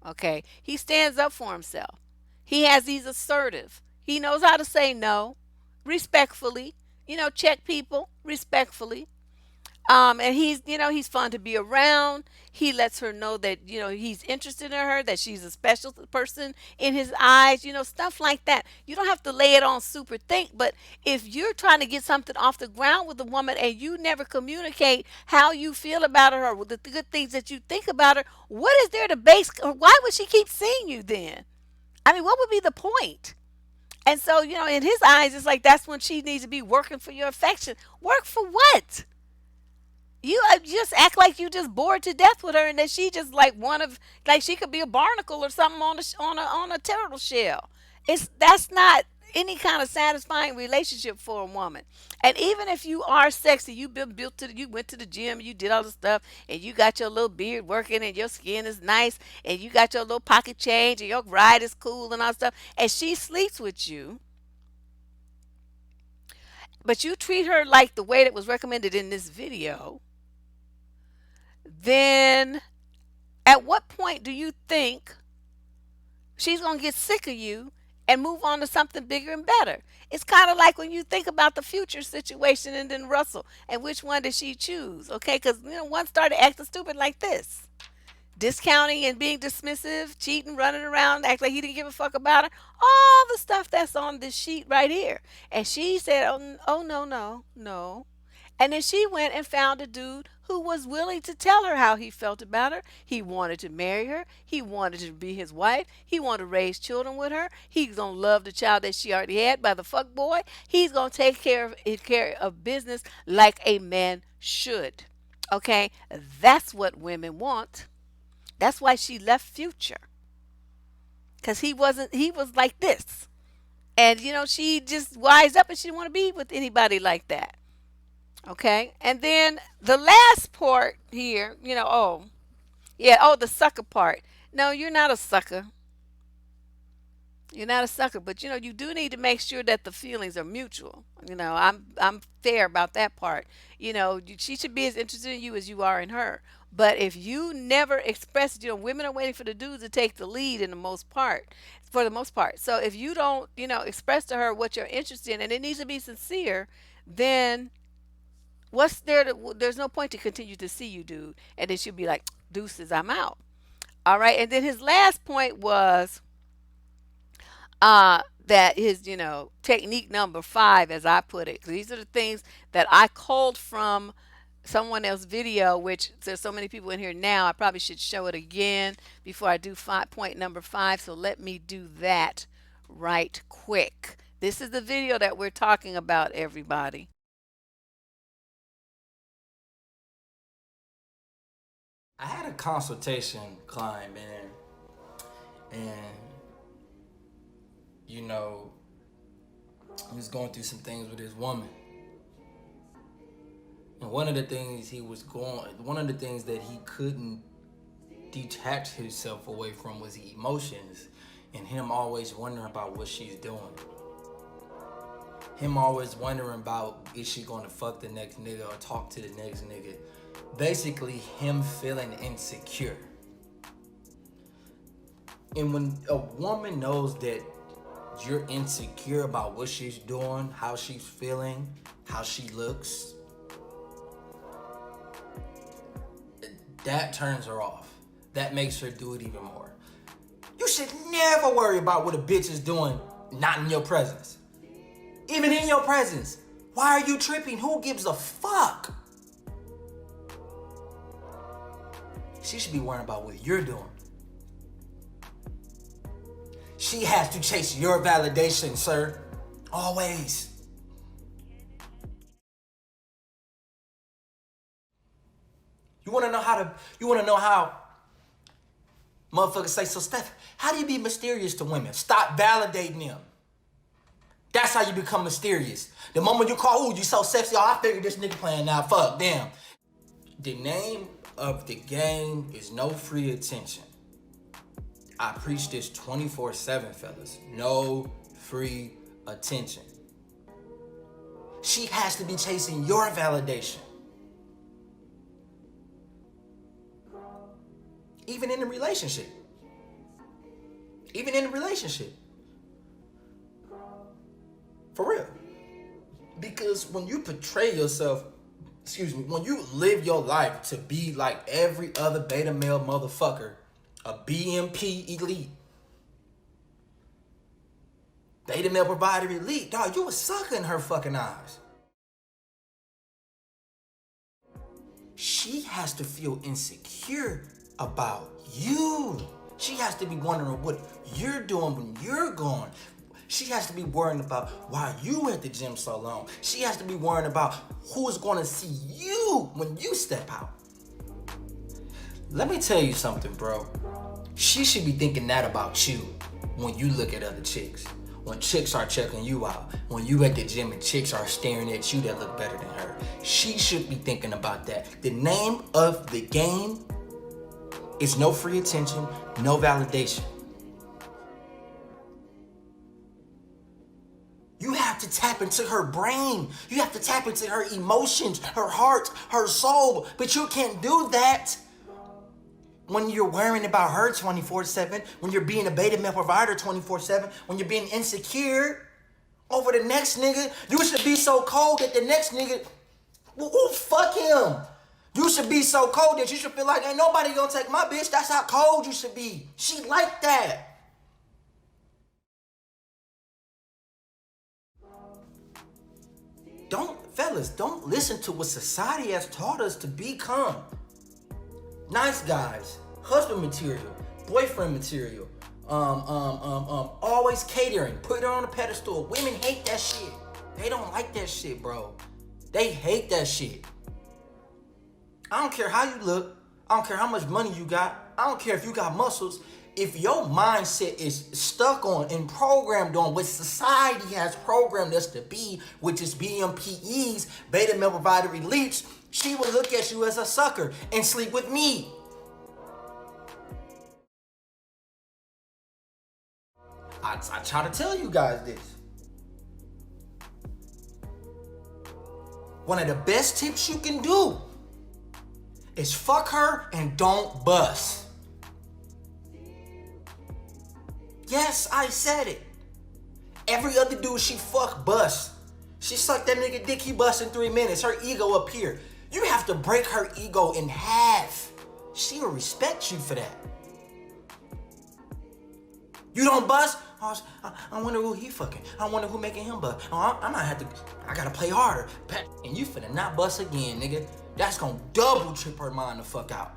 Okay. He stands up for himself. He's assertive. He knows how to say no respectfully. Check people respectfully. And he's fun to be around. He lets her know that, he's interested in her, that she's a special person in his eyes, stuff like that. You don't have to lay it on super thick, but if you're trying to get something off the ground with a woman and you never communicate how you feel about her or the good things that you think about her, what is there to base? Why would she keep seeing you then? I mean, what would be the point? And so, in his eyes, it's like that's when she needs to be working for your affection. Work for what? You just act like you just bored to death with her, and that she just like like she could be a barnacle or something on a turtle shell. That's not any kind of satisfying relationship for a woman. And even if you are sexy, you've been built you went to the gym, you did all the stuff, and you got your little beard working, and your skin is nice, and you got your little pocket change, and your ride is cool and all stuff, and she sleeps with you, but you treat her like the way that was recommended in this video, then at what point do you think she's going to get sick of you and move on to something bigger and better? It's kind of like when you think about the future situation and then Russell, and which one did she choose? Okay, because one started acting stupid like this, discounting and being dismissive, cheating, running around, act like he didn't give a fuck about her. All the stuff that's on this sheet right here. And she said, oh no, no, no. And then she went and found a dude who was willing to tell her how he felt about her. He wanted to marry her. He wanted to be his wife. He wanted to raise children with her. He's gonna love the child that she already had by the fuck boy. He's gonna take care of business like a man should. Okay, that's what women want. That's why she left Future, because he wasn't. He was like this, and she just wised up and she didn't want to be with anybody like that. Okay. And then the last part here, oh, yeah, oh, the sucker part. No, you're not a sucker. You're not a sucker, but you do need to make sure that the feelings are mutual. I'm fair about that part. She should be as interested in you as you are in her. But if you never express, women are waiting for the dudes to take the lead in the most part, for the most part. So if you don't, express to her what you're interested in, and it needs to be sincere, then what's there to, there's no point to continue to see you, dude. And then she'll be like, deuces, I'm out. All right. And then his last point was that his, technique number 5, as I put it. 'Cause these are the things that I culled from someone else's video, which there's so many people in here now, I probably should show it again before I do point number 5. So let me do that right quick. This is the video that we're talking about, everybody. I had a consultation client, man, and you know, he was going through some things with his woman. And one of the things that he couldn't detach himself away from was the emotions, and him always wondering about what she's doing. Him always wondering about, is she gonna fuck the next nigga or talk to the next nigga? Basically, him feeling insecure. And when a woman knows that you're insecure about what she's doing, how she's feeling, how she looks, that turns her off. That makes her do it even more. You should never worry about what a bitch is doing not in your presence. Even in your presence. Why are you tripping? Who gives a fuck? She should be worrying about what you're doing. She has to chase your validation, sir. Always. You wanna know how motherfuckers say, so Steph, how do you be mysterious to women? Stop validating them. That's how you become mysterious. The moment you call, ooh, you so sexy, oh, I figured this nigga playing now, fuck, damn. The name of the game is no free attention. I preach this 24/7, fellas. No free attention. She has to be chasing your validation. Even in a relationship. Even in a relationship. For real. Because when you portray yourself excuse me, when you live your life to be like every other beta male motherfucker, a BMP elite, beta male provider elite, dog, you was sucking her fucking eyes. She has to feel insecure about you. She has to be wondering what you're doing when you're gone. She has to be worrying about why you at the gym so long. She has to be worrying about who's going to see you when you step out. Let me tell you something, bro. She should be thinking that about you when you look at other chicks. When chicks are checking you out. When you at the gym and chicks are staring at you that look better than her. She should be thinking about that. The name of the game is no free attention, no validation. You have to tap into her brain. You have to tap into her emotions, her heart, her soul. But you can't do that when you're worrying about her 24/7, when you're being a beta male provider 24/7, when you're being insecure over the next nigga. You should be so cold that the next nigga, well, fuck him. You should be so cold that you should feel like ain't nobody gonna take my bitch. That's how cold you should be. She like that. Fellas, don't listen to what society has taught us to become. Nice guys, husband material, boyfriend material, always catering, put her on a pedestal. Women hate that shit. They don't like that shit, bro. They hate that shit. I don't care how you look. I don't care how much money you got. I don't care if you got muscles. If your mindset is stuck on and programmed on what society has programmed us to be, which is BMPEs, beta male provider elites, she will look at you as a sucker and sleep with me. I try to tell you guys this. One of the best tips you can do is fuck her and don't bust. Yes, I said it. Every other dude she fuck bust. She sucked that nigga dick, he bust in 3 minutes. Her ego up here. You have to break her ego in half. She will respect you for that. You don't bust? I wonder who he fucking. I wonder who making him bust. I might have to, I gotta play harder. And you finna not bust again, nigga. That's gonna double trip her mind the fuck out.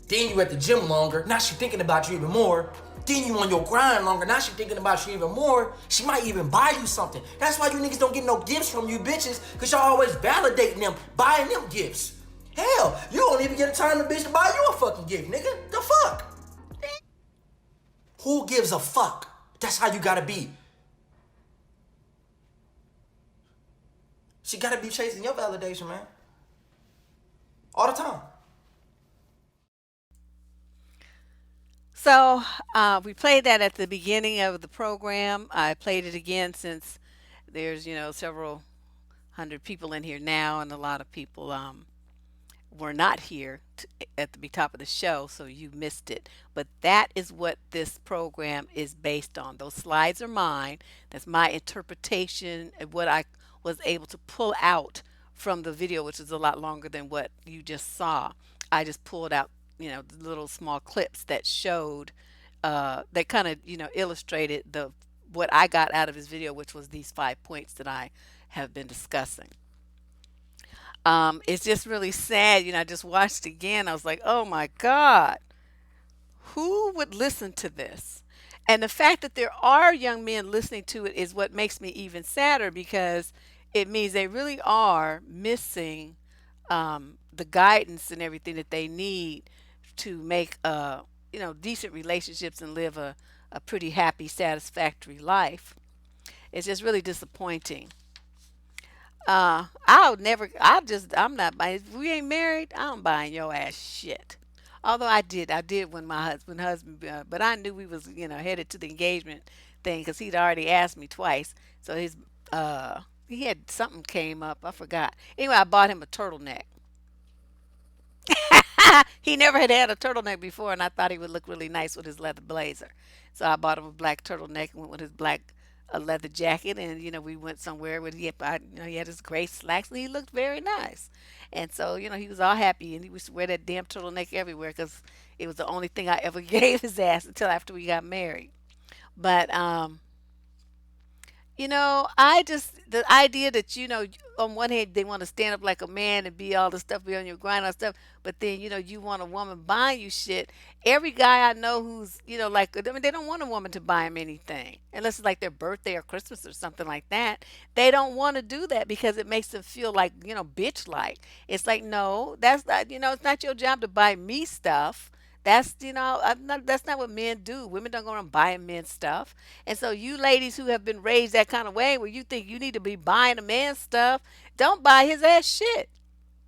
Then you at the gym longer. Now she thinking about you even more. Then you on your grind longer. Now she thinking about you even more. She might even buy you something. That's why you niggas don't get no gifts from you bitches, cause y'all always validating them, buying them gifts. Hell, you don't even get a time to bitch to buy you a fucking gift, nigga. The fuck? Who gives a fuck? That's how you gotta be. She gotta be chasing your validation, man. All the time. So we played that at the beginning of the program. I played it again since there's, several hundred people in here now, and a lot of people were not here at the top of the show, so you missed it. But that is what this program is based on. Those slides are mine. That's my interpretation of what I was able to pull out from the video, which is a lot longer than what you just saw. I just pulled out, the little small clips that showed, that kind of, illustrated what I got out of his video, which was these 5 points that I have been discussing. It's just really sad. I just watched again. I was like, oh my God, who would listen to this? And the fact that there are young men listening to it is what makes me even sadder, because it means they really are missing the guidance and everything that they need to make decent relationships and live a pretty happy, satisfactory life. It's just really disappointing. I'm not buying. If we ain't married, I'm buying your ass shit. Although I did when my husband, but I knew we was, headed to the engagement thing because he'd already asked me twice. So he had something came up, I forgot. Anyway, I bought him a turtleneck. He never had had a turtleneck before, and I thought he would look really nice with his leather blazer. So I bought him a black turtleneck and went with his black a leather jacket, and we went somewhere where he had his gray slacks, and he looked very nice. And so he was all happy, and he used to wear that damn turtleneck everywhere because it was the only thing I ever gave his ass until after we got married. But I just, the idea that, on one hand, they want to stand up like a man and be all the stuff, be on your grind and stuff, but then, you want a woman buying you shit. Every guy I know who's, like, I mean, they don't want a woman to buy them anything unless it's like their birthday or Christmas or something like that. They don't want to do that because it makes them feel like, bitch like. It's like, no, that's not, it's not your job to buy me stuff. That's not what men do. Women don't go around buying men stuff. And so you ladies who have been raised that kind of way where you think you need to be buying a man stuff, don't buy his ass shit.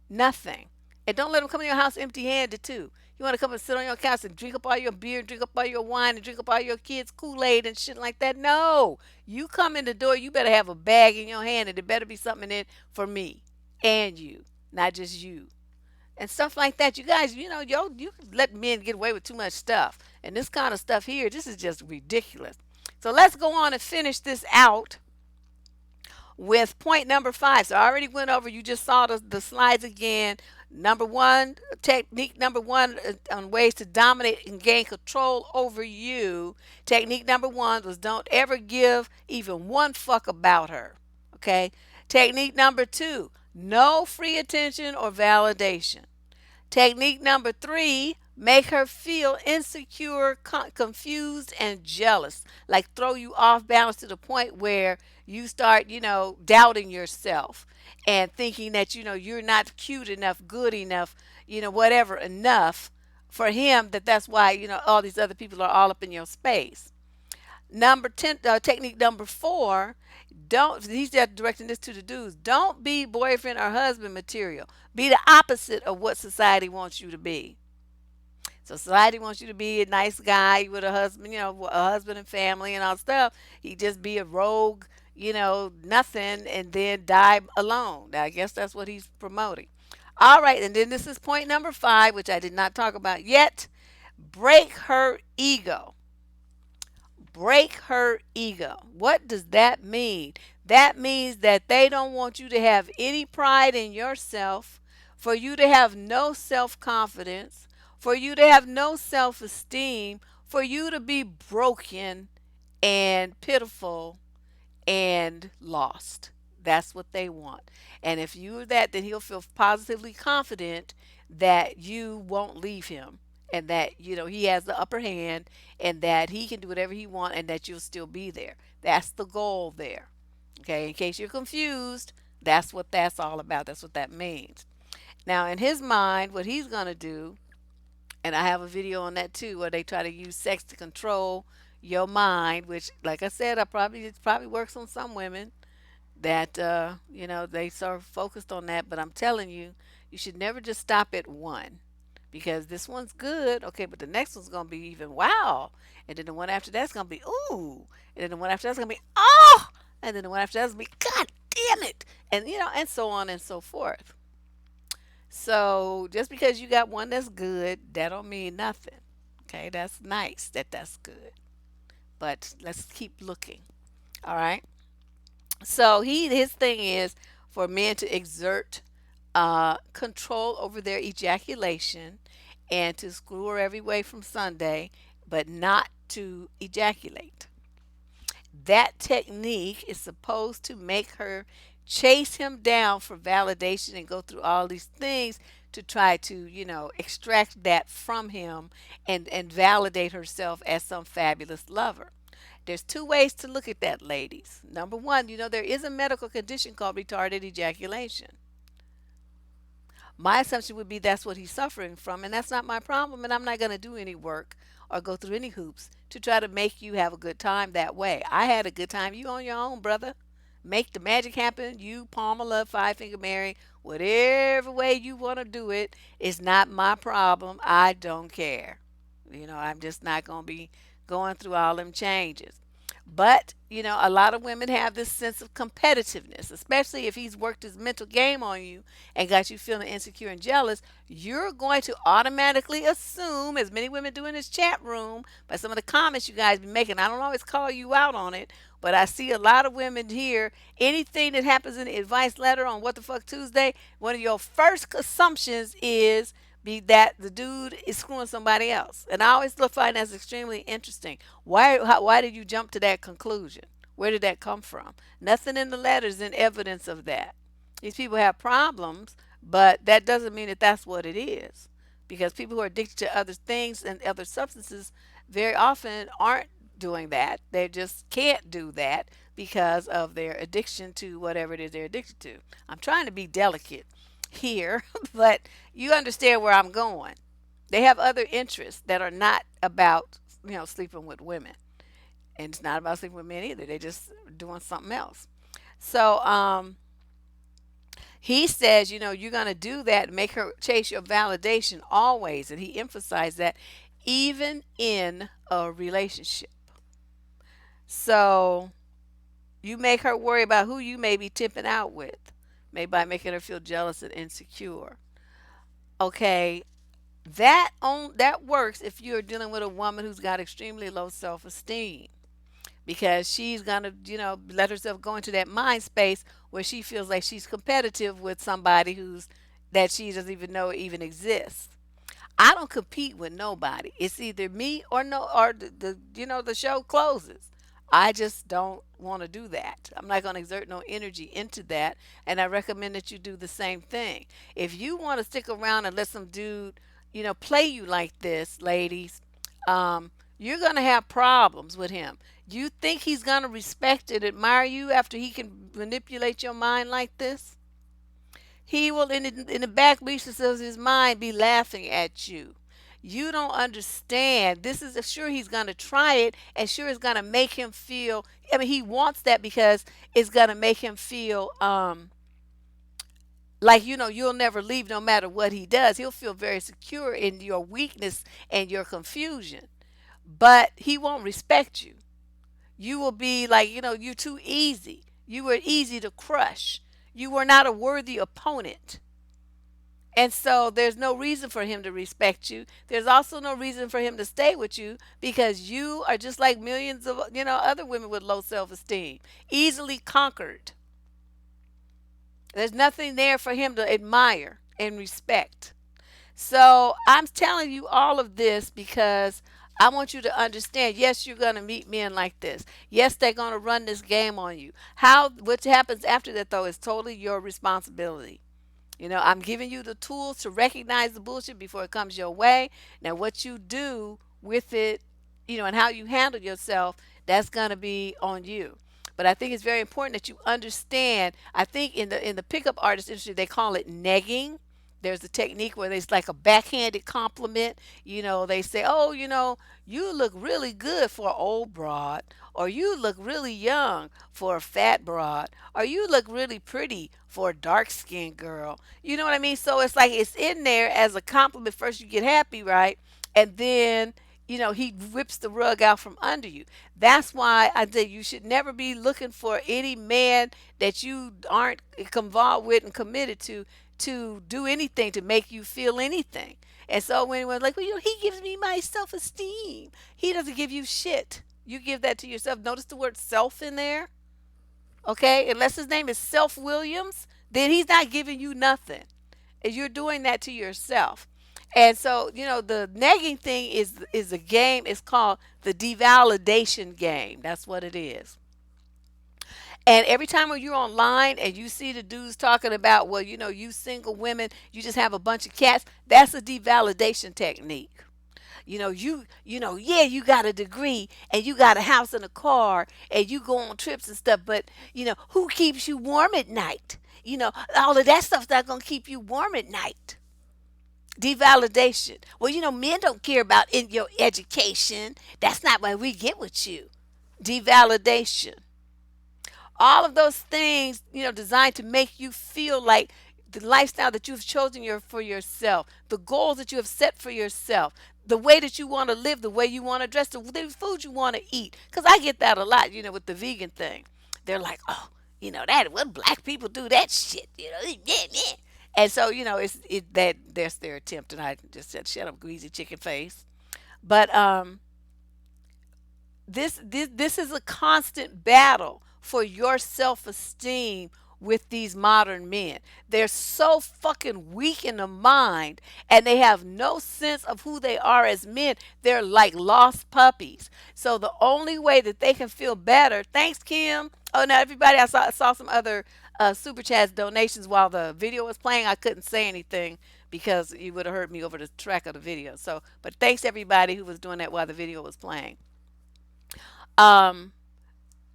Nothing. And don't let him come in your house empty handed too. You want to come and sit on your couch and drink up all your beer, drink up all your wine, and drink up all your kids' Kool-Aid and shit like that. No. You come in the door, you better have a bag in your hand and there better be something in it for me and you, not just you and stuff like that. You guys, you let men get away with too much stuff. And this kind of stuff here, this is just ridiculous. So let's go on and finish this out with point number 5. So I already went over, you just saw the slides again. Number one, technique number one on ways to dominate and gain control over you. Technique number one was don't ever give even one fuck about her. Okay. Technique number two, no free attention or validation. Technique number 3, make her feel insecure, confused, and jealous. Like throw you off balance to the point where you start, doubting yourself and thinking that, you're not cute enough, good enough, whatever enough for him, that's why, all these other people are all up in your space. Number 10, technique number 4, don't, he's just directing this to the dudes, don't be boyfriend or husband material. Be the opposite of what society wants you to be. So society wants you to be a nice guy with a husband, a husband and family and all stuff. He just be a rogue, nothing, and then die alone. I guess that's what he's promoting. All right, and then this is point number 5, which I did not talk about yet. Break her ego. Break her ego. What does that mean? That means that they don't want you to have any pride in yourself, for you to have no self confidence, for you to have no self esteem, for you to be broken and pitiful and lost. That's what they want. And if you're that, then he'll feel positively confident that you won't leave him and that, he has the upper hand and that he can do whatever he wants and that you'll still be there. That's the goal there. Okay, in case you're confused, that's what that's all about. That's what that means. Now, in his mind, what he's going to do, and I have a video on that too, where they try to use sex to control your mind, which, like I said, it probably works on some women that they sort of focused on that. But I'm telling you, you should never just stop at one because this one's good, okay, but the next one's gonna be even wow, and then the one after that's gonna be ooh, and then the one after that's gonna be oh, and then the one after that's gonna be god damn it, and and so on and so forth. So just because you got one that's good, that don't mean nothing. Okay, that's nice that that's good, but let's keep looking. All right. So his thing is for men to exert control over their ejaculation and to screw her every way from Sunday, but not to ejaculate. That technique is supposed to make her chase him down for validation and go through all these things to try to, extract that from him and validate herself as some fabulous lover. There's two ways to look at that, ladies. Number one, there is a medical condition called retarded ejaculation. My assumption would be that's what he's suffering from, and that's not my problem, and I'm not going to do any work or go through any hoops to try to make you have a good time that way. I had a good time. You on your own, brother. Make the magic happen. You, Palmer Love, Five Finger Mary, whatever way you want to do it, it's not my problem. I don't care. I'm just not going to be going through all them changes. But, a lot of women have this sense of competitiveness, especially if he's worked his mental game on you and got you feeling insecure and jealous. You're going to automatically assume, as many women do in this chat room, by some of the comments you guys be making. I don't always call you out on it, but I see a lot of women here. Anything that happens in the advice letter on What the Fuck Tuesday, one of your first assumptions is be that the dude is screwing somebody else. And I always find that's extremely interesting. Why did you jump to that conclusion? Where did that come from? Nothing in the letters in evidence of that. These people have problems, but that doesn't mean that that's what it is. Because people who are addicted to other things and other substances very often aren't doing that. They just can't do that because of their addiction to whatever it is they're addicted to. I'm trying to be delicate here, but you understand where I'm going. They have other interests that are not about, sleeping with women. And it's not about sleeping with men either. They're just doing something else. So he says, you're going to do that, make her chase your validation always. And he emphasized that even in a relationship. So you make her worry about who you may be tipping out with, maybe by making her feel jealous and insecure. Okay, that works if you're dealing with a woman who's got extremely low self-esteem, because she's gonna let herself go into that mind space where she feels like she's competitive with somebody who's that she doesn't even know even exists. I don't compete with nobody. It's either me or no, or the show closes. I just don't want to do that. I'm not going to exert no energy into that, and I recommend that you do the same thing. If you want to stick around and let some dude, play you like this, ladies, you're going to have problems with him. You think he's going to respect and admire you after he can manipulate your mind like this? He will, in the back recesses of his mind, be laughing at you. You don't understand. This is sure he's going to try it, and sure it's going to make him feel. I mean, he wants that because it's going to make him feel like you'll never leave no matter what he does. He'll feel very secure in your weakness and your confusion, but he won't respect you. You will be like, you're too easy. You were easy to crush. You were not a worthy opponent. And so there's no reason for him to respect you. There's also no reason for him to stay with you because you are just like millions of, other women with low self-esteem, easily conquered. There's nothing there for him to admire and respect. So I'm telling you all of this because I want you to understand, yes, you're going to meet men like this. Yes, they're going to run this game on you. What happens after that, though, is totally your responsibility. I'm giving you the tools to recognize the bullshit before it comes your way. Now, what you do with it, and how you handle yourself, that's going to be on you. But I think it's very important that you understand. I think in the pickup artist industry, they call it negging. There's a technique where there's like a backhanded compliment. They say, "Oh, you look really good for an old broad," or "You look really young for a fat broad," or "You look really pretty for a dark skinned girl." You know what I mean? So it's like it's in there as a compliment. First, you get happy, right? And then he whips the rug out from under you. That's why I say you should never be looking for any man that you aren't involved with and committed to do anything to make you feel anything. And so when anyone's like, well, he gives me my self-esteem. He doesn't give you shit. You give that to yourself. Notice the word self in there. Okay? Unless his name is Self Williams, then he's not giving you nothing. And you're doing that to yourself. And so, the negging thing is a game. It's called the devalidation game. That's what it is. And every time when you're online and you see the dudes talking about, well, you single women, you just have a bunch of cats, that's a devalidation technique. Yeah, you got a degree and you got a house and a car and you go on trips and stuff, but who keeps you warm at night? All of that stuff's not gonna keep you warm at night. Devalidation. Well, men don't care about in your education. That's not why we get with you. Devalidation. All of those things, designed to make you feel like the lifestyle that you've chosen for yourself, the goals that you have set for yourself, the way that you want to live, the way you want to dress, the food you want to eat. Because I get that a lot, with the vegan thing. They're like, oh, that what black people do that shit, yeah, yeah. And so, that's their attempt. And I just said, shut up, greasy chicken face. But this is a constant battle for your self-esteem with these modern men. They're so fucking weak in the mind, and they have no sense of who they are as men. They're like lost puppies. So the only way that they can feel better, thanks Kim. Oh, now everybody, I saw some other super chats donations while the video was playing. I couldn't say anything because you would have heard me over the track of the video. So, but thanks everybody who was doing that while the video was playing. um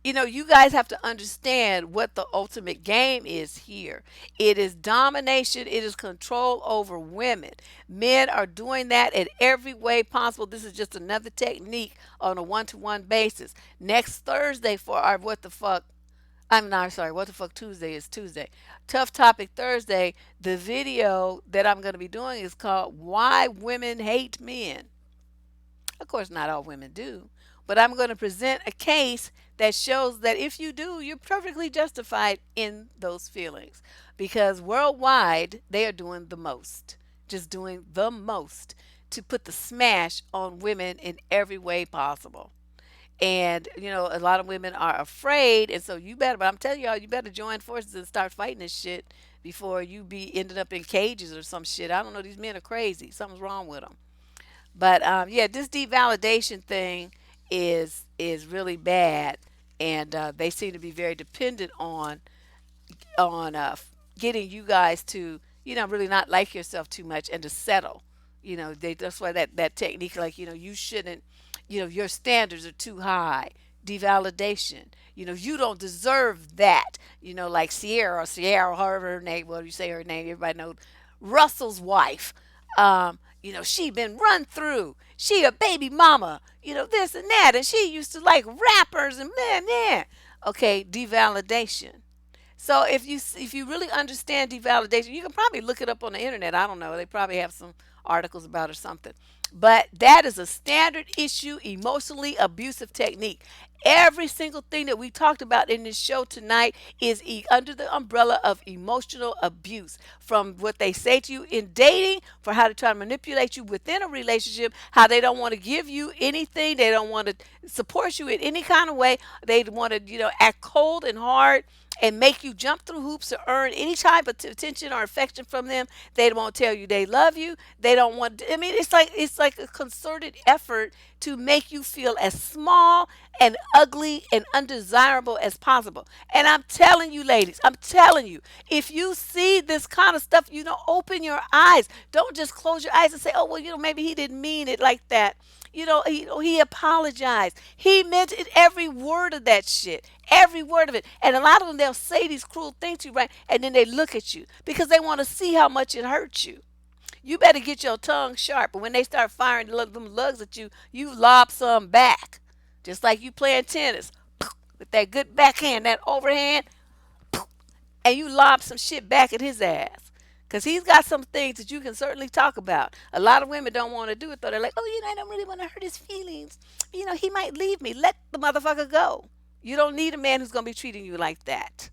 you guys have to understand what the ultimate game is here. It is domination, it is control over women. Men are doing that in every way possible. This is just another technique on a one-to-one basis. Next Thursday for our what the fuck, I'm not sorry, what the fuck Tuesday is Tuesday. Tough Topic Thursday, the video that I'm going to be doing is called Why Women Hate Men. Of course, not all women do, but I'm going to present a case that shows that if you do, you're perfectly justified in those feelings because worldwide they are doing the most, just doing the most to put the smash on women in every way possible. And a lot of women are afraid, and so you better. But I'm telling y'all, you better join forces and start fighting this shit before you be ended up in cages or some shit. I don't know. These men are crazy. Something's wrong with them. But yeah, this devalidation thing is really bad, and they seem to be very dependent on getting you guys to really not like yourself too much and to settle. That's why that technique, like you shouldn't, your standards are too high. Devalidation. You don't deserve that. Like Sierra, however her name, well, you say her name, everybody knows Russell's wife. She been run through. She a baby mama. This and that, and she used to like rappers and man, man. Okay, devalidation. So if you really understand devalidation, you can probably look it up on the internet. I don't know. They probably have some articles about it or something. But that is a standard issue emotionally abusive technique. Every single thing that we talked about in this show tonight is under the umbrella of emotional abuse. From what they say to you in dating, for how to try to manipulate you within a relationship, how they don't want to give you anything, they don't want to support you in any kind of way. They want to, act cold and hard and make you jump through hoops to earn any type of attention or affection from them. They won't tell you they love you. They don't want. I mean, it's like a concerted effort to make you feel as small and ugly and undesirable as possible. And I'm telling you, ladies, I'm telling you, if you see this kind of stuff, open your eyes. Don't just close your eyes and say, "Oh, well, maybe he didn't mean it like that." He apologized. He meant it, every word of that shit, every word of it. And a lot of them, they'll say these cruel things to you, right? And then they look at you because they want to see how much it hurts you. You better get your tongue sharp. But when they start firing them lugs at you, you lob some back, just like you playing tennis with that good backhand, that overhand, and you lob some shit back at his ass. Because he's got some things that you can certainly talk about. A lot of women don't want to do it, though. They're like, oh, I don't really want to hurt his feelings. He might leave me. Let the motherfucker go. You don't need a man who's going to be treating you like that.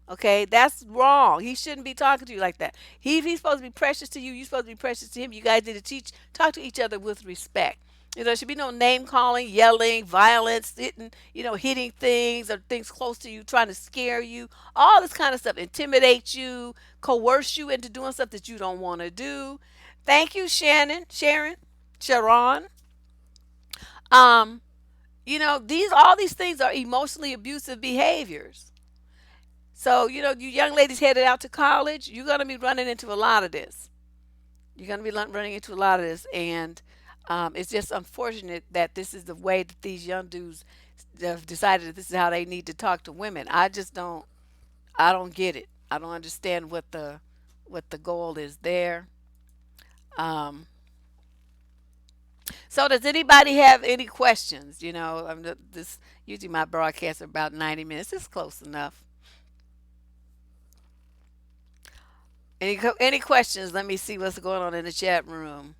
Okay, that's wrong. He shouldn't be talking to you like that. If he's supposed to be precious to you, you're supposed to be precious to him. You guys need to talk to each other with respect. There should be no name calling, yelling, violence, hitting things or things close to you, trying to scare you, all this kind of stuff, intimidate you, coerce you into doing stuff that you don't want to do. Thank you, Sharon. Um, all these things are emotionally abusive behaviors. So, you young ladies headed out to college, you're going to be running into a lot of this. You're going to be running into a lot of this. And it's just unfortunate that this is the way that these young dudes have decided that this is how they need to talk to women. I don't get it. I don't understand what the goal is there. Um, so does anybody have any questions? This usually my broadcasts are about 90 minutes. It's close enough. Any questions? Let me see what's going on in the chat room.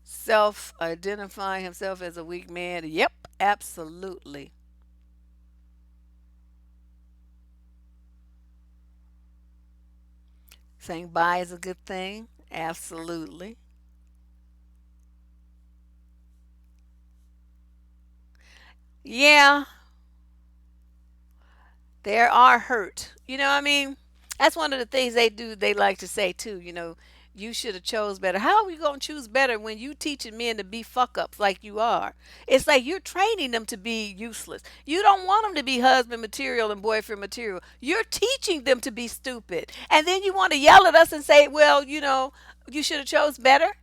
Self identifying himself as a weak man. Yep, absolutely. Saying bye is a good thing. Absolutely. Yeah, there are hurt. You know what I mean? That's one of the things they do. They like to say too. You should have chose better. How are we gonna choose better when you teaching men to be fuck ups like you are? It's like you're training them to be useless. You don't want them to be husband material and boyfriend material. You're teaching them to be stupid, and then you want to yell at us and say, "Well, you should have chose better."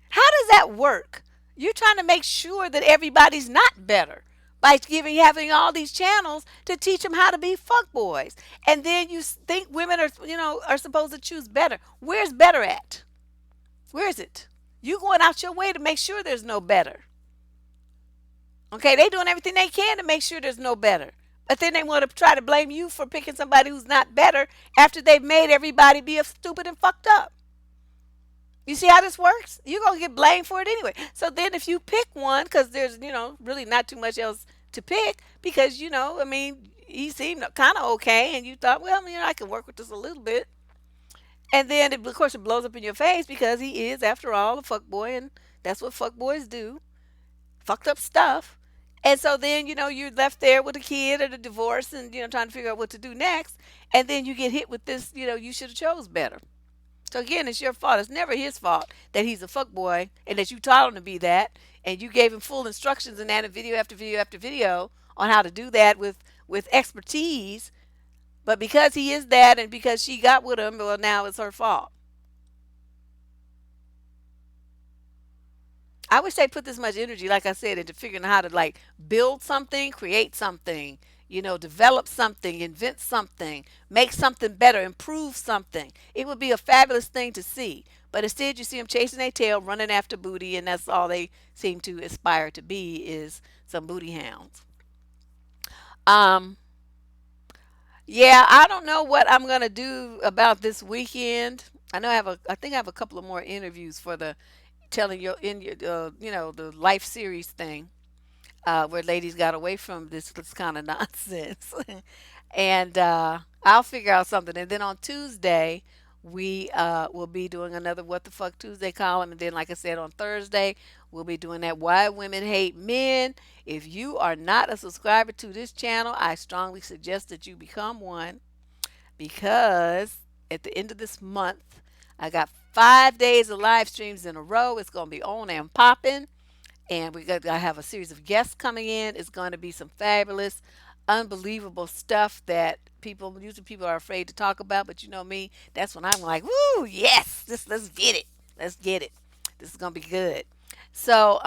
How does that work? You're trying to make sure that everybody's not better by having all these channels to teach them how to be fuckboys, and then you think women are supposed to choose better. Where's better at? Where is it? You going out your way to make sure there's no better. Okay, they doing everything they can to make sure there's no better. But then they want to try to blame you for picking somebody who's not better after they've made everybody be a stupid and fucked up. You see how this works? You're going to get blamed for it anyway. So then if you pick one, because there's, really not too much else to pick, because, I mean, he seemed kind of okay, and you thought, well, I can work with this a little bit. And then, of course, it blows up in your face because he is, after all, a fuck boy, and that's what fuck boys do, fucked up stuff. And so then, you're left there with a kid or the divorce and, trying to figure out what to do next. And then you get hit with this, you should have chose better. So again, it's your fault. It's never his fault that he's a fuckboy and that you taught him to be that, and you gave him full instructions in that in video after video after video on how to do that with expertise. But because he is that, and because she got with him, well, now it's her fault. I wish they put this much energy, like I said, into figuring out how to like build something, create something, develop something, invent something, make something better, improve something. It would be a fabulous thing to see. But instead, you see them chasing their tail, running after booty, and that's all they seem to aspire to be is some booty hounds. Um, yeah, I don't know what I'm gonna do about this weekend. I think I have a couple of more interviews for the telling your in your the life series thing, where ladies got away from this kind of nonsense. And I'll figure out something. And then on Tuesday, we will be doing another What the Fuck Tuesday column. And then, like I said, on Thursday, we'll be doing that Why Women Hate Men. If you are not a subscriber to this channel, I strongly suggest that you become one, because at the end of this month, I got 5 days of live streams in a row. It's going to be on and popping, and I have a series of guests coming in. It's going to be some fabulous, unbelievable stuff that people are afraid to talk about. But you know me, that's when I'm like, woo, yes, let's get it, let's get it. This is going to be good. So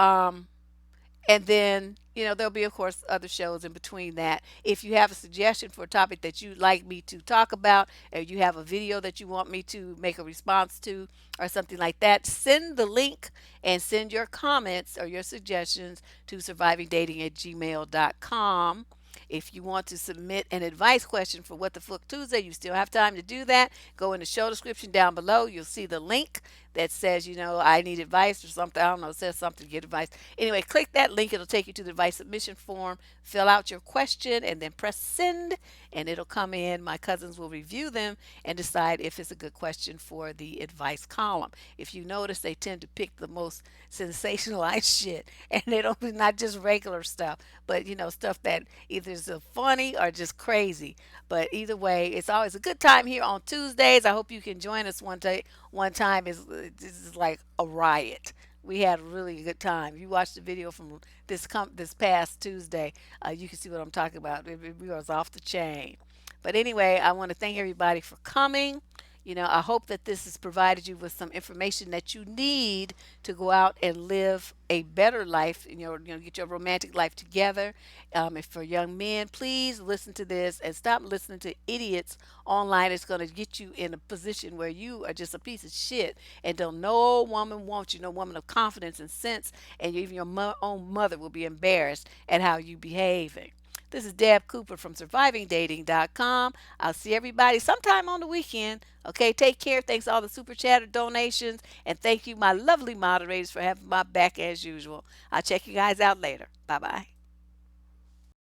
and then, there'll be, of course, other shows in between that. If you have a suggestion for a topic that you'd like me to talk about, or you have a video that you want me to make a response to, or something like that, send the link and send your comments or your suggestions to survivingdating at gmail.com. If you want to submit an advice question for What the Fuck Tuesday, you still have time to do that. Go in the show description down below. You'll see the link that says, I need advice or something. I don't know, it says something to get advice. Anyway, click that link. It'll take you to the advice submission form. Fill out your question and then press send, and it'll come in. My cousins will review them and decide if it's a good question for the advice column. If you notice, they tend to pick the most sensationalized shit, and they don't, not just regular stuff, but stuff that either is funny or just crazy. But either way, it's always a good time here on Tuesdays. I hope you can join us one day. One time is this is like a riot. We had a really good time. If you watch the video from this past Tuesday, you can see what I'm talking about. We was off the chain. But anyway, I want to thank everybody for coming. I hope that this has provided you with some information that you need to go out and live a better life, get your romantic life together. If for young men, please listen to this and stop listening to idiots online. It's going to get you in a position where you are just a piece of shit and don't no woman want you, no woman of confidence and sense, and even your own mother will be embarrassed at how you behaving. This is Deb Cooper from survivingdating.com. I'll see everybody sometime on the weekend. Okay, take care. Thanks all the super chatter donations. And thank you, my lovely moderators, for having my back as usual. I'll check you guys out later. Bye bye.